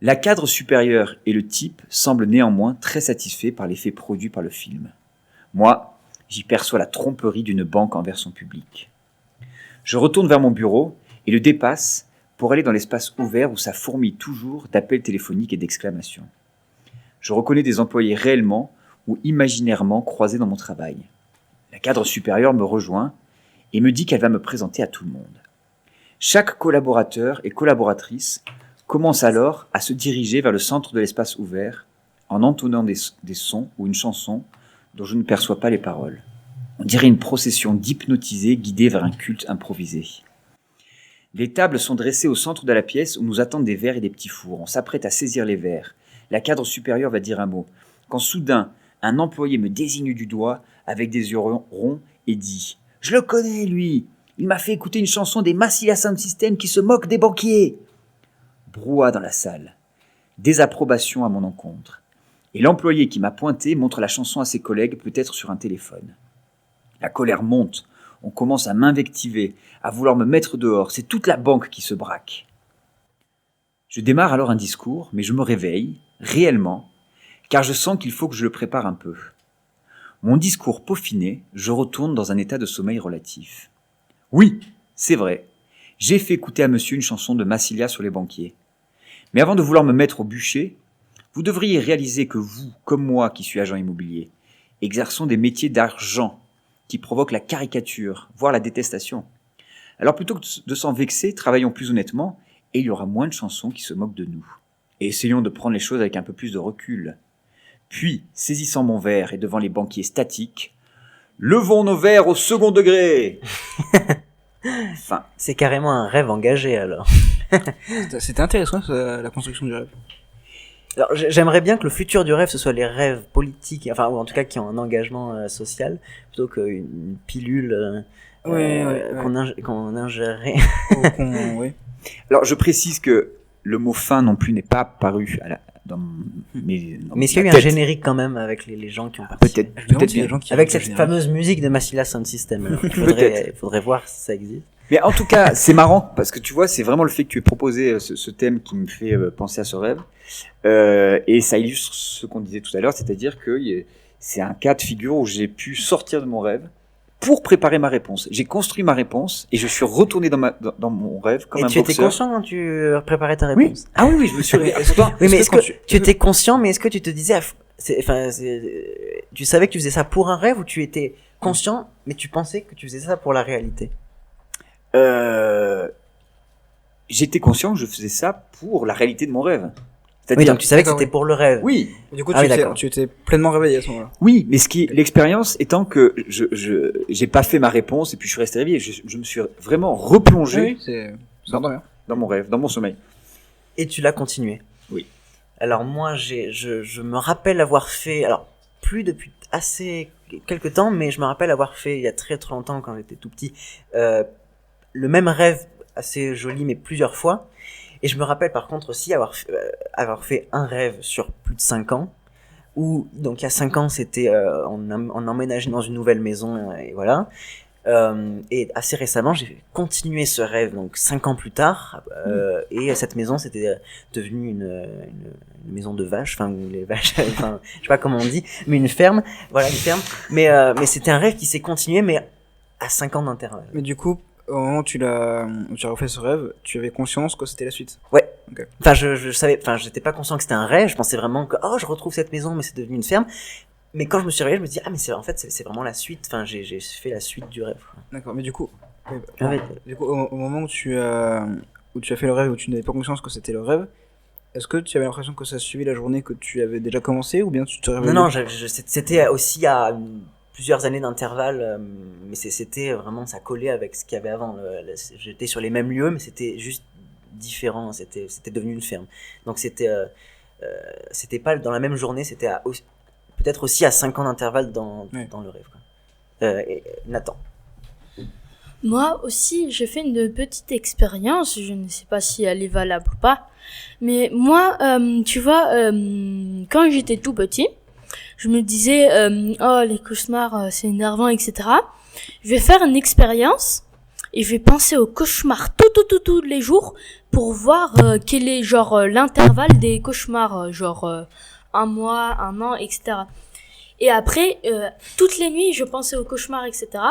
[SPEAKER 6] La cadre supérieure et le type semblent néanmoins très satisfaits par l'effet produit par le film. Moi, j'y perçois la tromperie d'une banque envers son public. Je retourne vers mon bureau et le dépasse pour aller dans l'espace ouvert où ça fourmille toujours d'appels téléphoniques et d'exclamations. Je reconnais des employés réellement ou imaginairement croisés dans mon travail. La cadre supérieure me rejoint et me dit qu'elle va me présenter à tout le monde. Chaque collaborateur et collaboratrice commence alors à se diriger vers le centre de l'espace ouvert en entonnant des sons ou une chanson dont je ne perçois pas les paroles. On dirait une procession d'hypnotisés guidés vers un culte improvisé. Les tables sont dressées au centre de la pièce où nous attendent des verres et des petits fours. On s'apprête à saisir les verres. La cadre supérieure va dire un mot. Quand soudain, un employé me désigne du doigt avec des yeux ronds et dit « Je le connais, lui. Il m'a fait écouter une chanson des Massilia Sound System qui se moque des banquiers. » Brouhaha dans la salle. Désapprobation à mon encontre. Et l'employé qui m'a pointé montre la chanson à ses collègues, peut-être sur un téléphone. La colère monte. On commence à m'invectiver, à vouloir me mettre dehors. C'est toute la banque qui se braque. Je démarre alors un discours, mais je me réveille, réellement, car je sens qu'il faut que je le prépare un peu. Mon discours peaufiné, je retourne dans un état de sommeil relatif. Oui, c'est vrai, j'ai fait écouter à monsieur une chanson de Massilia sur les banquiers. Mais avant de vouloir me mettre au bûcher, vous devriez réaliser que vous, comme moi qui suis agent immobilier, exerçons des métiers d'argent qui provoquent la caricature, voire la détestation. Alors plutôt que de s'en vexer, travaillons plus honnêtement et il y aura moins de chansons qui se moquent de nous. Et essayons de prendre les choses avec un peu plus de recul. Puis, saisissant mon verre et devant les banquiers statiques, levons nos verres au second degré. Enfin,
[SPEAKER 5] c'est carrément un rêve engagé alors.
[SPEAKER 7] C'était intéressant la construction du rêve.
[SPEAKER 5] Alors, j'aimerais bien que le futur du rêve ce soit les rêves politiques, enfin ou en tout cas qui ont un engagement social, plutôt qu'une pilule qu'on ingérerait.
[SPEAKER 7] Oui.
[SPEAKER 6] Alors je précise que le mot fin non plus n'est pas paru dans mes
[SPEAKER 5] mais est-ce qu'il y a eu un générique quand même avec les gens qui ont participé?
[SPEAKER 6] Peut-être bien.
[SPEAKER 5] Avec cette fameuse musique de Massilia Sound System. Alors, il faudrait voir si ça existe.
[SPEAKER 6] Mais en tout cas, c'est marrant parce que tu vois, c'est vraiment le fait que tu aies proposé ce thème qui me fait penser à ce rêve. Et ça illustre ce qu'on disait tout à l'heure, c'est-à-dire que c'est un cas de figure où j'ai pu sortir de mon rêve pour préparer ma réponse. J'ai construit ma réponse et je suis retourné dans mon rêve comme un boxeur. Et tu étais
[SPEAKER 5] conscient quand tu préparais ta réponse?
[SPEAKER 6] Oui. Ah oui, je me suis...
[SPEAKER 5] Oui, mais est-ce que tu étais conscient, mais est-ce que tu te disais... tu savais que tu faisais ça pour un rêve ou tu étais conscient, mais tu pensais que tu faisais ça pour la réalité?
[SPEAKER 6] J'étais conscient que je faisais ça pour la réalité de mon rêve.
[SPEAKER 5] Oui, donc tu savais que c'était pour le rêve.
[SPEAKER 6] Oui.
[SPEAKER 7] Du coup, tu étais pleinement réveillé à ce moment-là.
[SPEAKER 6] Oui, mais l'expérience étant que j'ai pas fait ma réponse et puis je suis resté réveillé. Je me suis vraiment replongé dans mon rêve, dans mon sommeil.
[SPEAKER 5] Et tu l'as continué.
[SPEAKER 6] Oui.
[SPEAKER 5] Alors moi, je me rappelle avoir fait, alors plus depuis assez quelques temps, mais je me rappelle avoir fait il y a très très longtemps quand j'étais tout petit, le même rêve assez joli mais plusieurs fois. Et je me rappelle par contre aussi avoir fait un rêve sur plus de 5 ans, où donc il y a 5 ans c'était on emménageait dans une nouvelle maison et voilà. Et assez récemment j'ai continué ce rêve donc 5 ans plus tard et cette maison c'était devenu une maison de vaches, enfin les vaches, enfin je sais pas comment on dit, mais une ferme, voilà une ferme. Mais c'était un rêve qui s'est continué mais à 5 ans d'intervalle.
[SPEAKER 7] Mais du coup au moment où tu as refait ce rêve, tu avais conscience que c'était la suite?
[SPEAKER 5] Ouais.
[SPEAKER 7] Okay.
[SPEAKER 5] Enfin, je savais, enfin, j'étais pas conscient que c'était un rêve, je pensais vraiment que, je retrouve cette maison, mais c'est devenu une ferme. Mais quand je me suis réveillé, je me dis, mais c'est vraiment la suite, enfin, j'ai fait la suite du rêve.
[SPEAKER 7] D'accord, mais du coup, au moment où tu as fait le rêve, où tu n'avais pas conscience que c'était le rêve, est-ce que tu avais l'impression que ça suivait la journée que tu avais déjà commencé, ou bien tu te réveillais?
[SPEAKER 5] Non, c'était aussi à plusieurs années d'intervalle, mais c'était vraiment, ça collait avec ce qu'il y avait avant. J'étais sur les mêmes lieux, mais c'était juste différent, c'était devenu une ferme. Donc c'était pas dans la même journée, c'était peut-être aussi à 5 ans d'intervalle dans le rêve, quoi. Nathan.
[SPEAKER 8] Moi aussi, j'ai fait une petite expérience, je ne sais pas si elle est valable ou pas, mais moi, tu vois, quand j'étais tout petit, je me disais, oh, les cauchemars, c'est énervant, etc. Je vais faire une expérience et je vais penser aux cauchemars tous les jours pour voir quel est, genre, l'intervalle des cauchemars, genre, un mois, un an, etc. Et après, toutes les nuits, je pensais aux cauchemars, etc.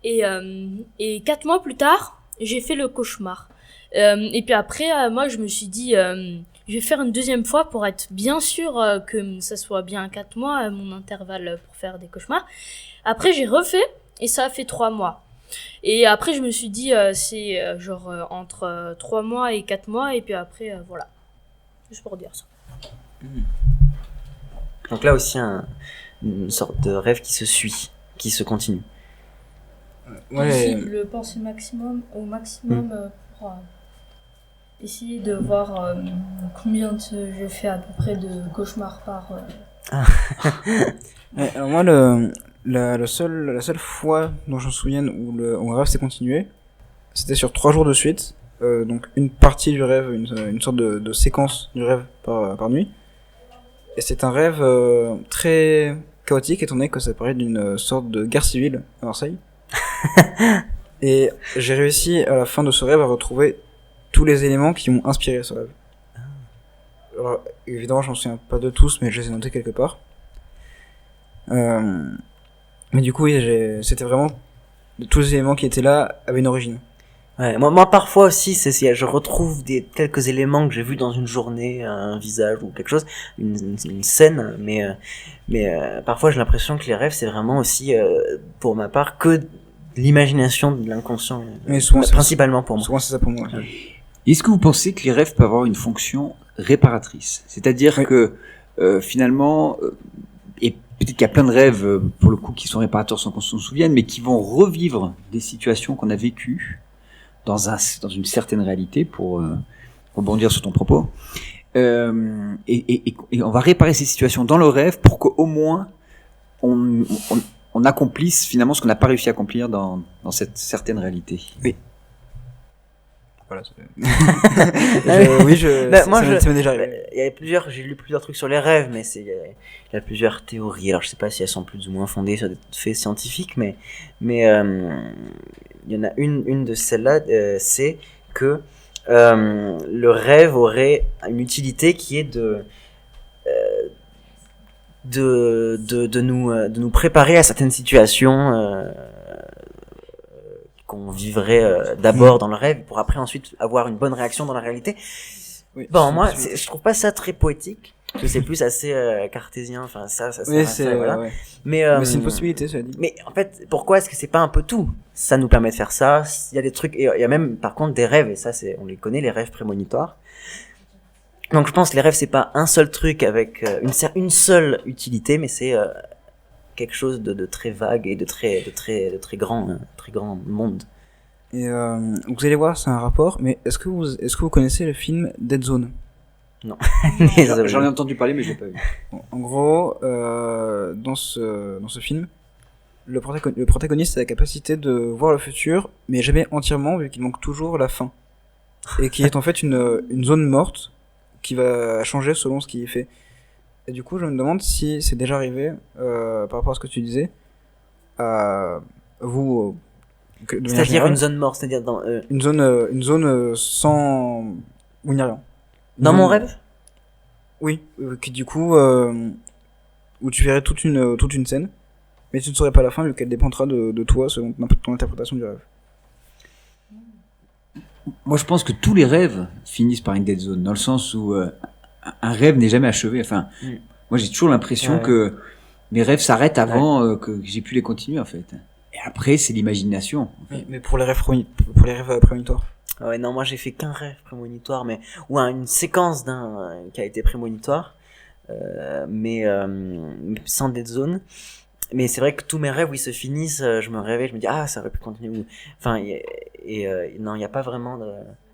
[SPEAKER 8] Et 4 mois plus tard, j'ai fait le cauchemar. Et puis après, moi, je me suis dit, je vais faire une deuxième fois pour être bien sûr que ça soit bien 4 mois, mon intervalle pour faire des cauchemars. Après, j'ai refait et ça a fait 3 mois. Et après, je me suis dit, c'est genre entre 3 mois et 4 mois. Et puis après, voilà. Juste pour dire ça.
[SPEAKER 5] Donc là aussi, une sorte de rêve qui se suit, qui se continue.
[SPEAKER 8] Aussi, le penser au maximum pour essayer de voir combien je fais à peu près de cauchemars par...
[SPEAKER 7] Alors moi, la seule fois dont je me souviens où le rêve s'est continué, c'était sur 3 jours de suite. Donc une partie du rêve, une sorte de séquence du rêve par nuit. Et c'est un rêve très chaotique, étant donné que ça parlait d'une sorte de guerre civile à Marseille. Et j'ai réussi à la fin de ce rêve à retrouver tous les éléments qui m'ont inspiré ce rêve. Alors, évidemment, je m'en souviens pas de tous, mais je les ai notés quelque part. Mais du coup, oui, c'était vraiment tous les éléments qui étaient là avaient une origine.
[SPEAKER 5] Ouais, moi parfois aussi, je retrouve quelques éléments que j'ai vus dans une journée, un visage ou quelque chose, une scène, mais parfois j'ai l'impression que les rêves c'est vraiment aussi, pour ma part, que l'imagination de l'inconscient.
[SPEAKER 7] Mais souvent,
[SPEAKER 5] principalement pour moi.
[SPEAKER 7] Souvent c'est ça pour moi.
[SPEAKER 6] Est-ce que vous pensez que les rêves peuvent avoir une fonction réparatrice? C'est-à-dire que finalement, et peut-être qu'il y a plein de rêves, pour le coup, qui sont réparateurs sans qu'on s'en souvienne, mais qui vont revivre des situations qu'on a vécues dans une certaine réalité, pour rebondir sur ton propos. Et on va réparer ces situations dans le rêve pour qu'au moins on accomplisse finalement ce qu'on n'a pas réussi à accomplir dans cette certaine réalité.
[SPEAKER 7] Oui. Voilà.
[SPEAKER 5] Ça m'est déjà arrivé. J'ai lu plusieurs trucs sur les rêves, mais il y a plusieurs théories. Alors je sais pas si elles sont plus ou moins fondées sur des faits scientifiques, mais il y en a une de celles-là, c'est que le rêve aurait une utilité qui est de nous préparer à certaines situations qu'on vivrait d'abord dans le rêve pour après ensuite avoir une bonne réaction dans la réalité.
[SPEAKER 7] Oui,
[SPEAKER 5] bon, moi je trouve pas ça très poétique, parce que c'est plus assez cartésien, enfin ça
[SPEAKER 7] oui, c'est
[SPEAKER 5] voilà.
[SPEAKER 7] ouais.
[SPEAKER 5] Mais
[SPEAKER 7] c'est une possibilité, ça dit.
[SPEAKER 5] Mais en fait, pourquoi est-ce que c'est pas un peu tout? Ça nous permet de faire ça, il y a des trucs, et il y a même par contre des rêves, et ça on les connaît, les rêves prémonitoires. Donc je pense que les rêves c'est pas un seul truc avec une seule utilité, mais c'est quelque chose de très vague et de très grand monde.
[SPEAKER 7] Et vous allez voir, c'est un rapport, mais est-ce que vous connaissez le film Dead Zone?
[SPEAKER 5] Non.
[SPEAKER 6] J'en ai entendu parler, mais je l'ai pas vu.
[SPEAKER 7] En gros, dans ce film, le protagoniste a la capacité de voir le futur, mais jamais entièrement, vu qu'il manque toujours la fin. Et qui est en fait une zone morte qui va changer selon ce qui est fait. Et du coup, je me demande si c'est déjà arrivé, par rapport à ce que tu disais, à vous...
[SPEAKER 5] C'est-à-dire une zone morte, c'est-à-dire dans...
[SPEAKER 7] Une zone sans... où il n'y a rien.
[SPEAKER 5] Dans mon rêve?
[SPEAKER 7] Oui, qui du coup... où tu verrais toute une scène, mais tu ne saurais pas la fin, vu qu'elle dépendra de toi, selon ton interprétation du rêve.
[SPEAKER 6] Moi, je pense que tous les rêves finissent par une dead zone, dans le sens où un rêve n'est jamais achevé. Enfin, moi, j'ai toujours l'impression que mes rêves s'arrêtent avant que j'ai pu les continuer, en fait. Et après, c'est l'imagination.
[SPEAKER 7] Oui, mais pour les rêves prémonitoires.
[SPEAKER 5] Ah ouais, non, moi j'ai fait qu'un rêve prémonitoire, ou une séquence qui a été prémonitoire, mais sans dead zone. mais c'est vrai que tous mes rêves où ils se finissent, je me réveille, je me dis ah ça aurait pu continuer. Enfin non, il y a pas vraiment de.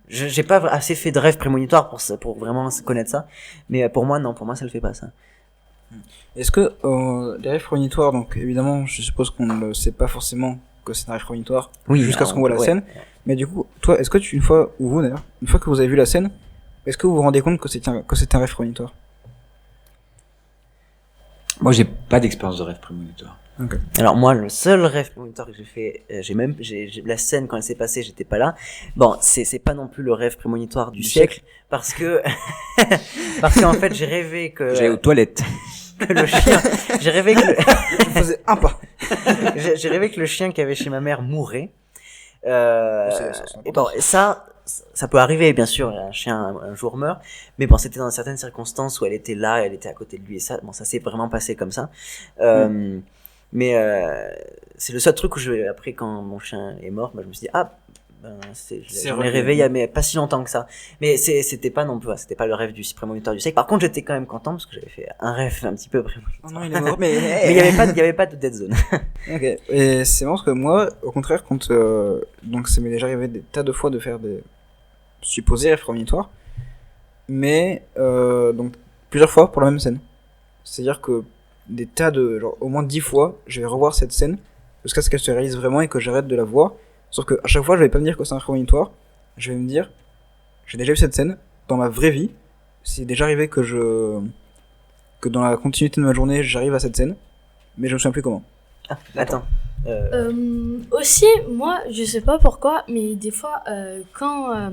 [SPEAKER 5] J'ai pas assez fait de rêves prémonitoires pour vraiment connaître ça. Mais pour moi non, pour moi ça le fait pas ça.
[SPEAKER 7] Est-ce que les rêves prémonitoires, donc évidemment, je suppose qu'on ne sait pas forcément que c'est un rêve prémonitoire jusqu'à ce qu'on voit la scène. Mais du coup, toi, est-ce que une fois, ou vous d'ailleurs, une fois que vous avez vu la scène, est-ce que vous vous rendez compte que c'est un rêve prémonitoire?
[SPEAKER 6] Moi, j'ai pas d'expérience de rêve prémonitoire.
[SPEAKER 7] Okay.
[SPEAKER 5] Alors moi, le seul rêve prémonitoire que j'ai fait, j'ai la scène quand elle s'est passée, j'étais pas là. Bon, c'est pas non plus le rêve prémonitoire du siècle, parce qu'en fait, j'ai rêvé que
[SPEAKER 6] j'allais aux toilettes.
[SPEAKER 5] Que le chien, j'ai rêvé que
[SPEAKER 7] je faisais un pas.
[SPEAKER 5] j'ai rêvé que le chien qu'il y avait chez ma mère mourait. Et bon, ça peut arriver, bien sûr, un chien un jour meurt, mais bon, c'était dans certaines circonstances où elle était là, elle était à côté de lui, et ça s'est vraiment passé comme ça. Mais c'est le seul truc où après, quand mon chien est mort, je me suis dit, j'en ai rêvé il y a pas si longtemps que ça. Mais c'était pas non plus, c'était pas le rêve du prémonitoire du siècle. Par contre, j'étais quand même content parce que j'avais fait un rêve un petit peu prémonitoire.
[SPEAKER 7] Oh non, il est mort, mais
[SPEAKER 5] il y avait pas de dead zone.
[SPEAKER 7] Ok. Et c'est marrant parce que moi, au contraire, quand donc ça m'est déjà arrivé des tas de fois de faire des supposés rêves prémonitoires, mais donc plusieurs fois pour la même scène. C'est-à-dire que des tas de genre au moins 10 fois, je vais revoir cette scène jusqu'à ce qu'elle se réalise vraiment et que j'arrête de la voir. Sauf que à chaque fois, je vais pas me dire que c'est un prémonitoire. Je vais me dire, j'ai déjà vu cette scène dans ma vraie vie. C'est déjà arrivé que dans la continuité de ma journée, j'arrive à cette scène, mais je me souviens plus comment.
[SPEAKER 5] Ah, attends.
[SPEAKER 8] Aussi, moi, je sais pas pourquoi, mais des fois, quand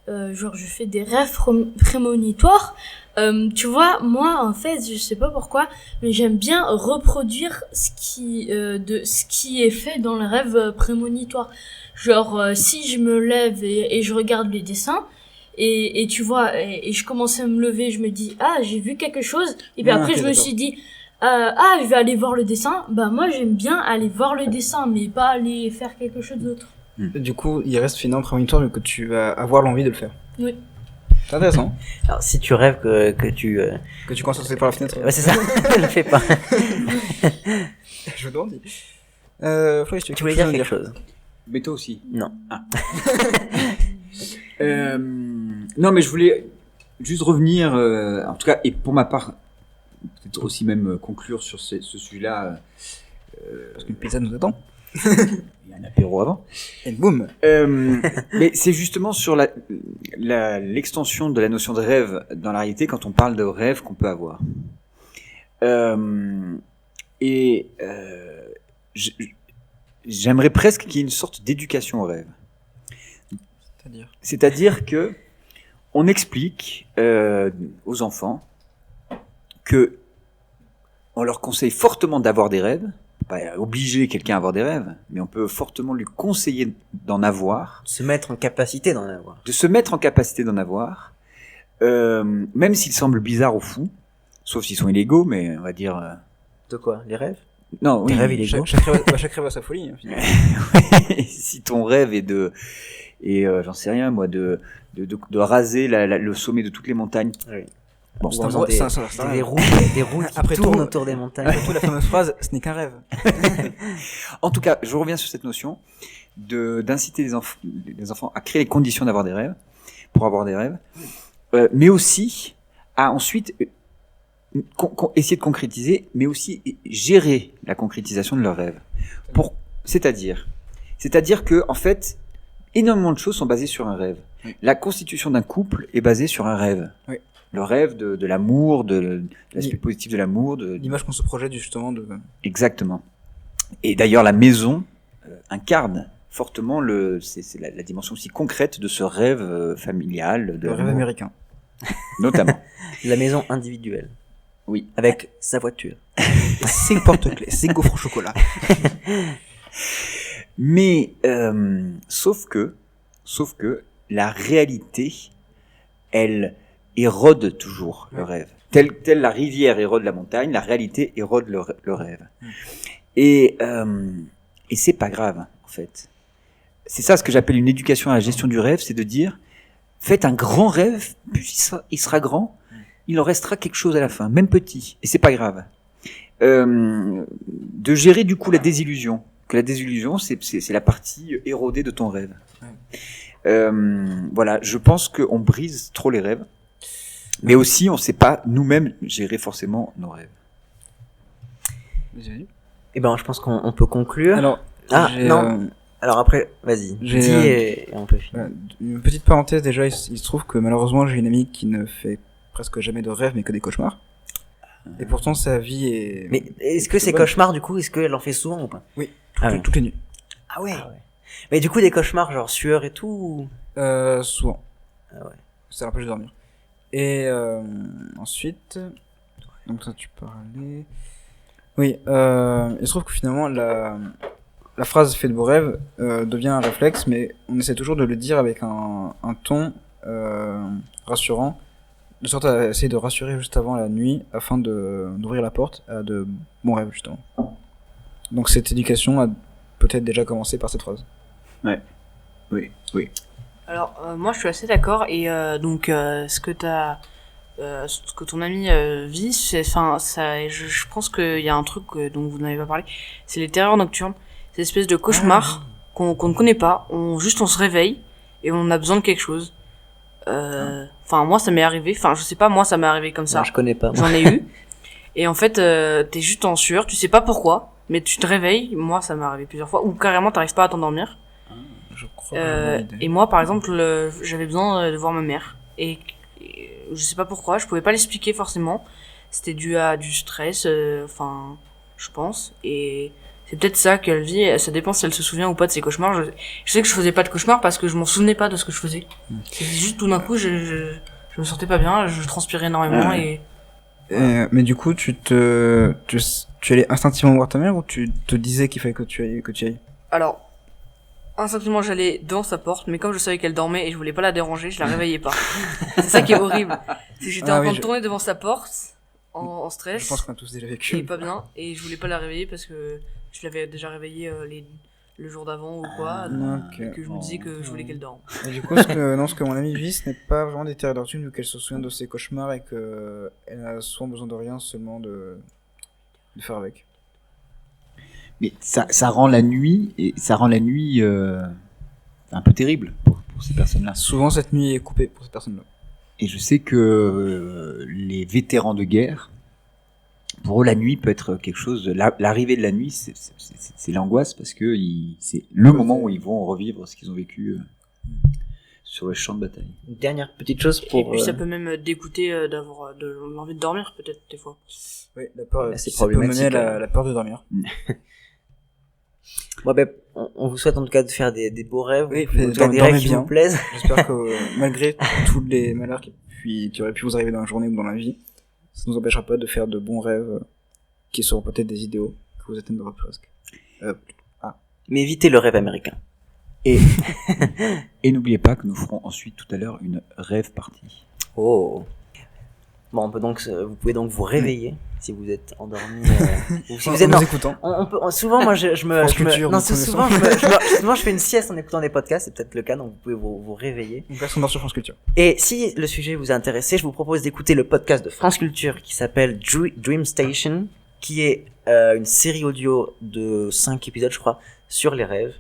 [SPEAKER 8] genre je fais des rêves prémonitoires, tu vois, moi, en fait, je sais pas pourquoi, mais j'aime bien reproduire ce qui est fait dans le rêve prémonitoire. Genre, si je me lève et je regarde les dessins, et tu vois, et je commence à me lever, je me dis, ah, j'ai vu quelque chose, et puis après, je me suis dit, je vais aller voir le dessin. Bah, moi, j'aime bien aller voir le dessin, mais pas aller faire quelque chose d'autre.
[SPEAKER 7] Du coup, il reste finalement prémonitoire, mais que tu vas avoir l'envie de le faire.
[SPEAKER 8] Oui.
[SPEAKER 7] C'est intéressant.
[SPEAKER 5] Alors, si tu rêves que tu
[SPEAKER 7] commences à sauter par la fenêtre.
[SPEAKER 5] Ouais, c'est ça. Ne le fais pas.
[SPEAKER 7] Je vous demande. Floris,
[SPEAKER 5] tu voulais dire quelque chose?
[SPEAKER 6] Mais toi aussi.
[SPEAKER 5] Non.
[SPEAKER 6] Ah. Non, mais je voulais juste revenir, en tout cas, et pour ma part, peut-être aussi même conclure sur ce sujet-là.
[SPEAKER 7] Parce qu'une pizza nous attend.
[SPEAKER 6] Il y a un apéro avant.
[SPEAKER 7] Et boum.
[SPEAKER 6] Mais c'est justement sur l'extension de la notion de rêve dans la réalité quand on parle de rêve qu'on peut avoir. J'aimerais presque qu'il y ait une sorte d'éducation au rêve. C'est-à-dire que on explique aux enfants que on leur conseille fortement d'avoir des rêves. Pas obliger quelqu'un à avoir des rêves, mais on peut fortement lui conseiller d'en avoir.
[SPEAKER 5] Se mettre en capacité d'en avoir.
[SPEAKER 6] De se mettre en capacité d'en avoir, même s'ils semblent bizarres ou fous, sauf s'ils sont illégaux, mais on va dire...
[SPEAKER 5] De quoi? Les rêves?
[SPEAKER 6] Non, oui.
[SPEAKER 5] Les rêves illégaux.
[SPEAKER 7] Chaque rêve a sa folie.
[SPEAKER 6] Si ton rêve est j'en sais rien moi, de raser le sommet de toutes les montagnes... Oui.
[SPEAKER 5] Bon, c'est des roues qui
[SPEAKER 7] après
[SPEAKER 5] tournent autour des montagnes.
[SPEAKER 7] Surtout la fameuse phrase, ce n'est qu'un rêve.
[SPEAKER 6] En tout cas, je reviens sur cette notion d'inciter les enfants à créer les conditions d'avoir des rêves, pour avoir des rêves, mais aussi à ensuite essayer de concrétiser, mais aussi gérer la concrétisation de leurs rêves. C'est-à-dire que, en fait, énormément de choses sont basées sur un rêve. Oui. La constitution d'un couple est basée sur un rêve. Oui. Le rêve de l'amour, de l'aspect positif de l'amour.
[SPEAKER 7] L'image qu'on se projette justement de...
[SPEAKER 6] Exactement. Et d'ailleurs, la maison incarne fortement c'est la dimension aussi concrète de ce rêve familial.
[SPEAKER 7] Le rêve américain.
[SPEAKER 6] Notamment.
[SPEAKER 5] La maison individuelle.
[SPEAKER 6] Oui.
[SPEAKER 5] Avec sa voiture.
[SPEAKER 7] Ses porte-clés, ses gaufres au chocolat.
[SPEAKER 6] Mais, sauf que la réalité, elle érode toujours le rêve. Telle la rivière érode la montagne, la réalité érode le rêve. Et c'est pas grave, en fait. C'est ça ce que j'appelle une éducation à la gestion du rêve, c'est de dire, faites un grand rêve, puis il sera grand, il en restera quelque chose à la fin, même petit, et c'est pas grave. de gérer du coup la désillusion. Que la désillusion, c'est la partie érodée de ton rêve. Voilà, je pense qu'on brise trop les rêves, mais aussi on ne sait pas nous-mêmes gérer forcément nos rêves.
[SPEAKER 5] Eh ben, je pense qu'on peut conclure.
[SPEAKER 7] Alors,
[SPEAKER 5] non. Alors après, vas-y. Dis et on peut finir.
[SPEAKER 7] Une petite parenthèse déjà, il se trouve que malheureusement j'ai une amie qui ne fait presque jamais de rêves mais que des cauchemars. Et pourtant sa vie est...
[SPEAKER 5] Mais est-ce que ces cauchemars du coup, est-ce qu'elle en fait souvent ou pas?
[SPEAKER 7] Oui, toutes les nuits.
[SPEAKER 5] Ah ouais. Mais du coup des cauchemars genre sueur et tout
[SPEAKER 7] Souvent.
[SPEAKER 5] Ah ouais.
[SPEAKER 7] Ça l'empêche de dormir. Et ensuite... Donc ça tu parlais... Oui, il se trouve que finalement la phrase « fait de beaux rêves » devient un réflexe, mais on essaie toujours de le dire avec un ton rassurant, de sorte à essayer de rassurer juste avant la nuit, afin d'ouvrir la porte à de bons rêves, justement. Donc cette éducation a peut-être déjà commencé par cette phrase.
[SPEAKER 6] Ouais, oui.
[SPEAKER 9] Alors, moi je suis assez d'accord, et donc ce que ton ami vit, je pense qu'il y a un truc dont vous n'avez pas parlé, c'est les terreurs nocturnes, ces espèces de cauchemars qu'on ne connaît pas, on se réveille et on a besoin de quelque chose. Moi ça m'est arrivé, je sais pas, moi ça m'est arrivé comme ça.
[SPEAKER 5] Non, je connais pas.
[SPEAKER 9] J'en ai eu. Et en fait, t'es juste en sueur, tu sais pas pourquoi, mais tu te réveilles, moi ça m'est arrivé plusieurs fois, ou carrément t'arrives pas à t'endormir.
[SPEAKER 7] Je crois.
[SPEAKER 9] Et moi par exemple, j'avais besoin de voir ma mère, et je sais pas pourquoi, je pouvais pas l'expliquer forcément. C'était dû à du stress, je pense. Et c'est peut-être ça qu'elle vit. Ça dépend si elle se souvient ou pas de ses cauchemars. Je sais que je faisais pas de cauchemars parce que je m'en souvenais pas de ce que je faisais. C'était juste tout d'un coup, je me sentais pas bien, je transpirais énormément et...
[SPEAKER 7] Mais du coup, tu allais instinctivement voir ta mère ou tu te disais qu'il fallait que tu ailles?
[SPEAKER 9] Alors, instinctivement j'allais devant sa porte, mais comme je savais qu'elle dormait et je voulais pas la déranger, je la réveillais pas. C'est ça qui est horrible. C'est que j'étais en train de tourner devant sa porte, en stress.
[SPEAKER 7] Je pense qu'on a tous déjà vécu.
[SPEAKER 9] Et pas bien, et je voulais pas la réveiller parce que je l'avais déjà réveillée le jour d'avant ou quoi, et que je me disais que je voulais qu'elle dorme.
[SPEAKER 7] Et du coup, ce que mon ami vit, ce n'est pas vraiment des terreurs nocturnes, vu qu'elle se souvient de ses cauchemars et qu'elle a souvent besoin de rien, seulement de faire avec.
[SPEAKER 6] Mais ça rend la nuit un peu terrible pour ces personnes-là.
[SPEAKER 7] Souvent, cette nuit est coupée pour ces personnes-là.
[SPEAKER 6] Et je sais que les vétérans de guerre, pour eux, la nuit peut être quelque chose. L'arrivée de la nuit, c'est l'angoisse parce que c'est le moment où ils vont revivre ce qu'ils ont vécu sur le champ de bataille.
[SPEAKER 5] Une dernière petite chose pour...
[SPEAKER 9] Et puis ça peut même dégoûter d'avoir de l'envie de dormir peut-être des fois.
[SPEAKER 7] Oui, la peur,
[SPEAKER 5] c'est
[SPEAKER 7] ça peut mener à la peur de dormir.
[SPEAKER 5] Bon, on vous souhaite en tout cas de faire des beaux rêves,
[SPEAKER 7] oui,
[SPEAKER 5] des rêves qui vous plaisent.
[SPEAKER 7] J'espère que malgré tous les malheurs qui auraient pu vous arriver dans la journée ou dans la vie, ça ne nous empêchera pas de faire de bons rêves qui seront peut-être des idéaux que vous atteindrez presque.
[SPEAKER 5] Mais évitez le rêve américain.
[SPEAKER 6] Et n'oubliez pas que nous ferons ensuite tout à l'heure une rêve partie.
[SPEAKER 5] Oh. Bon, vous pouvez donc vous réveiller si vous êtes endormi. Ou si vous êtes
[SPEAKER 7] écoutant.
[SPEAKER 5] Souvent, moi, souvent, je fais une sieste en écoutant des podcasts. C'est peut-être le cas, donc vous pouvez vous réveiller.
[SPEAKER 7] Une personne dort sur France Culture.
[SPEAKER 5] Et si le sujet vous a intéressé, je vous propose d'écouter le podcast de France Culture qui s'appelle Dream Station, qui est une série audio de 5 épisodes, je crois, sur les rêves.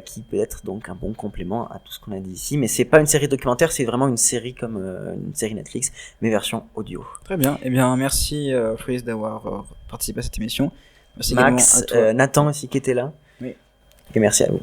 [SPEAKER 5] Qui peut être donc un bon complément à tout ce qu'on a dit ici, mais c'est pas une série documentaire, c'est vraiment une série comme une série Netflix, mais version audio.
[SPEAKER 7] Très bien, eh bien merci Fritz d'avoir participé à cette émission. Merci
[SPEAKER 5] Max,
[SPEAKER 7] à toi.
[SPEAKER 5] Nathan aussi qui était là.
[SPEAKER 7] Oui.
[SPEAKER 5] Et merci à vous.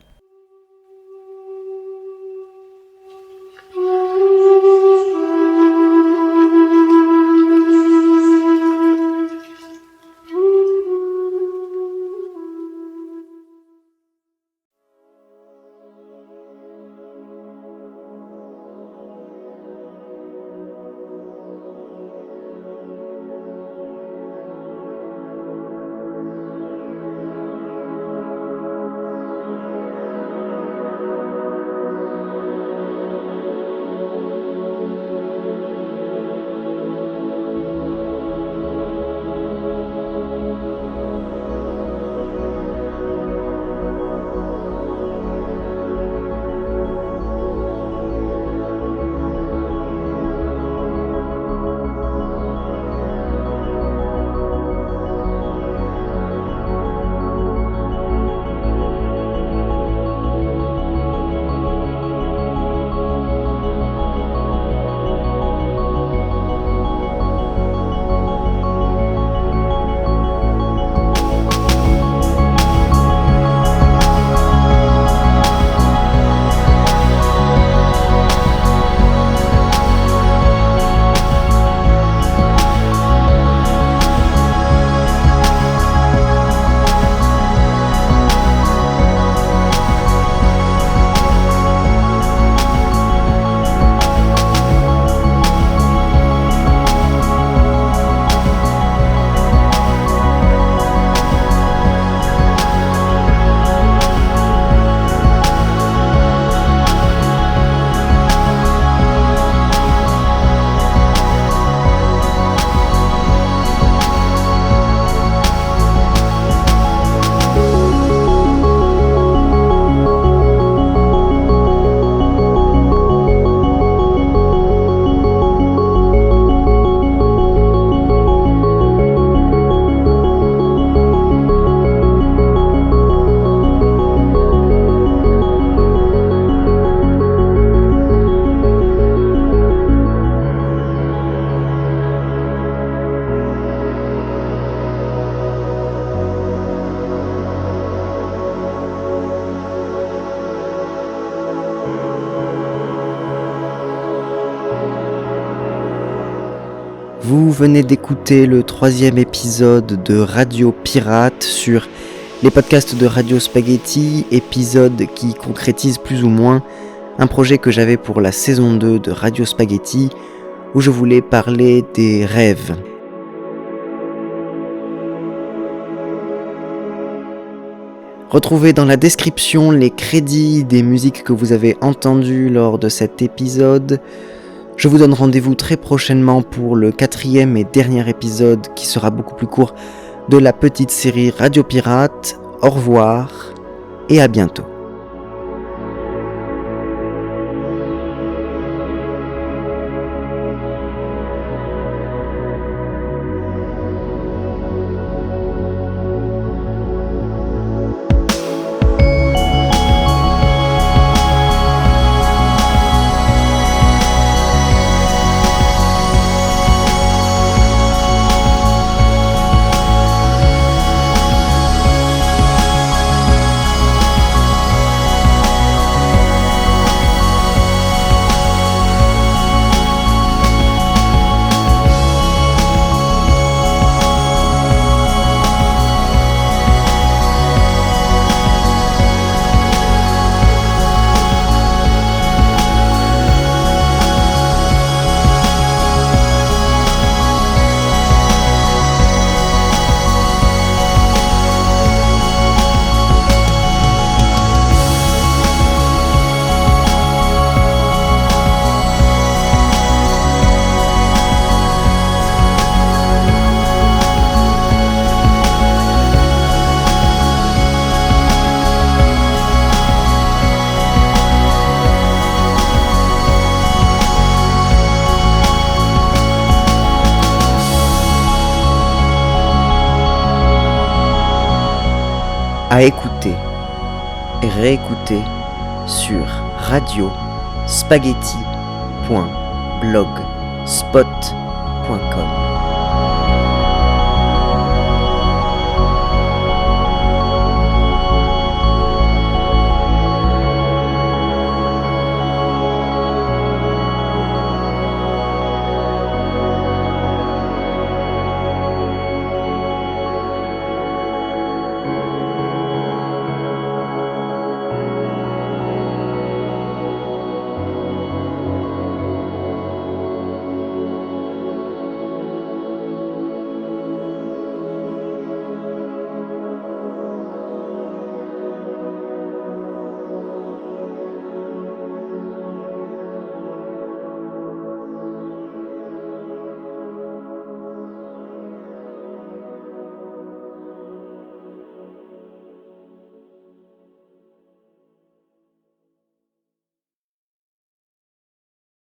[SPEAKER 10] Vous venez d'écouter le 3e épisode de Radio Pirate sur les podcasts de Radio Spaghetti, épisode qui concrétise plus ou moins un projet que j'avais pour la saison 2 de Radio Spaghetti, où je voulais parler des rêves. Retrouvez dans la description les crédits des musiques que vous avez entendues lors de cet épisode. Je vous donne rendez-vous très prochainement pour le 4e et dernier épisode qui sera beaucoup plus court de la petite série Radio Pirate. Au revoir et à bientôt. À écouter et réécouter sur radiospaghetti.blogspot.com.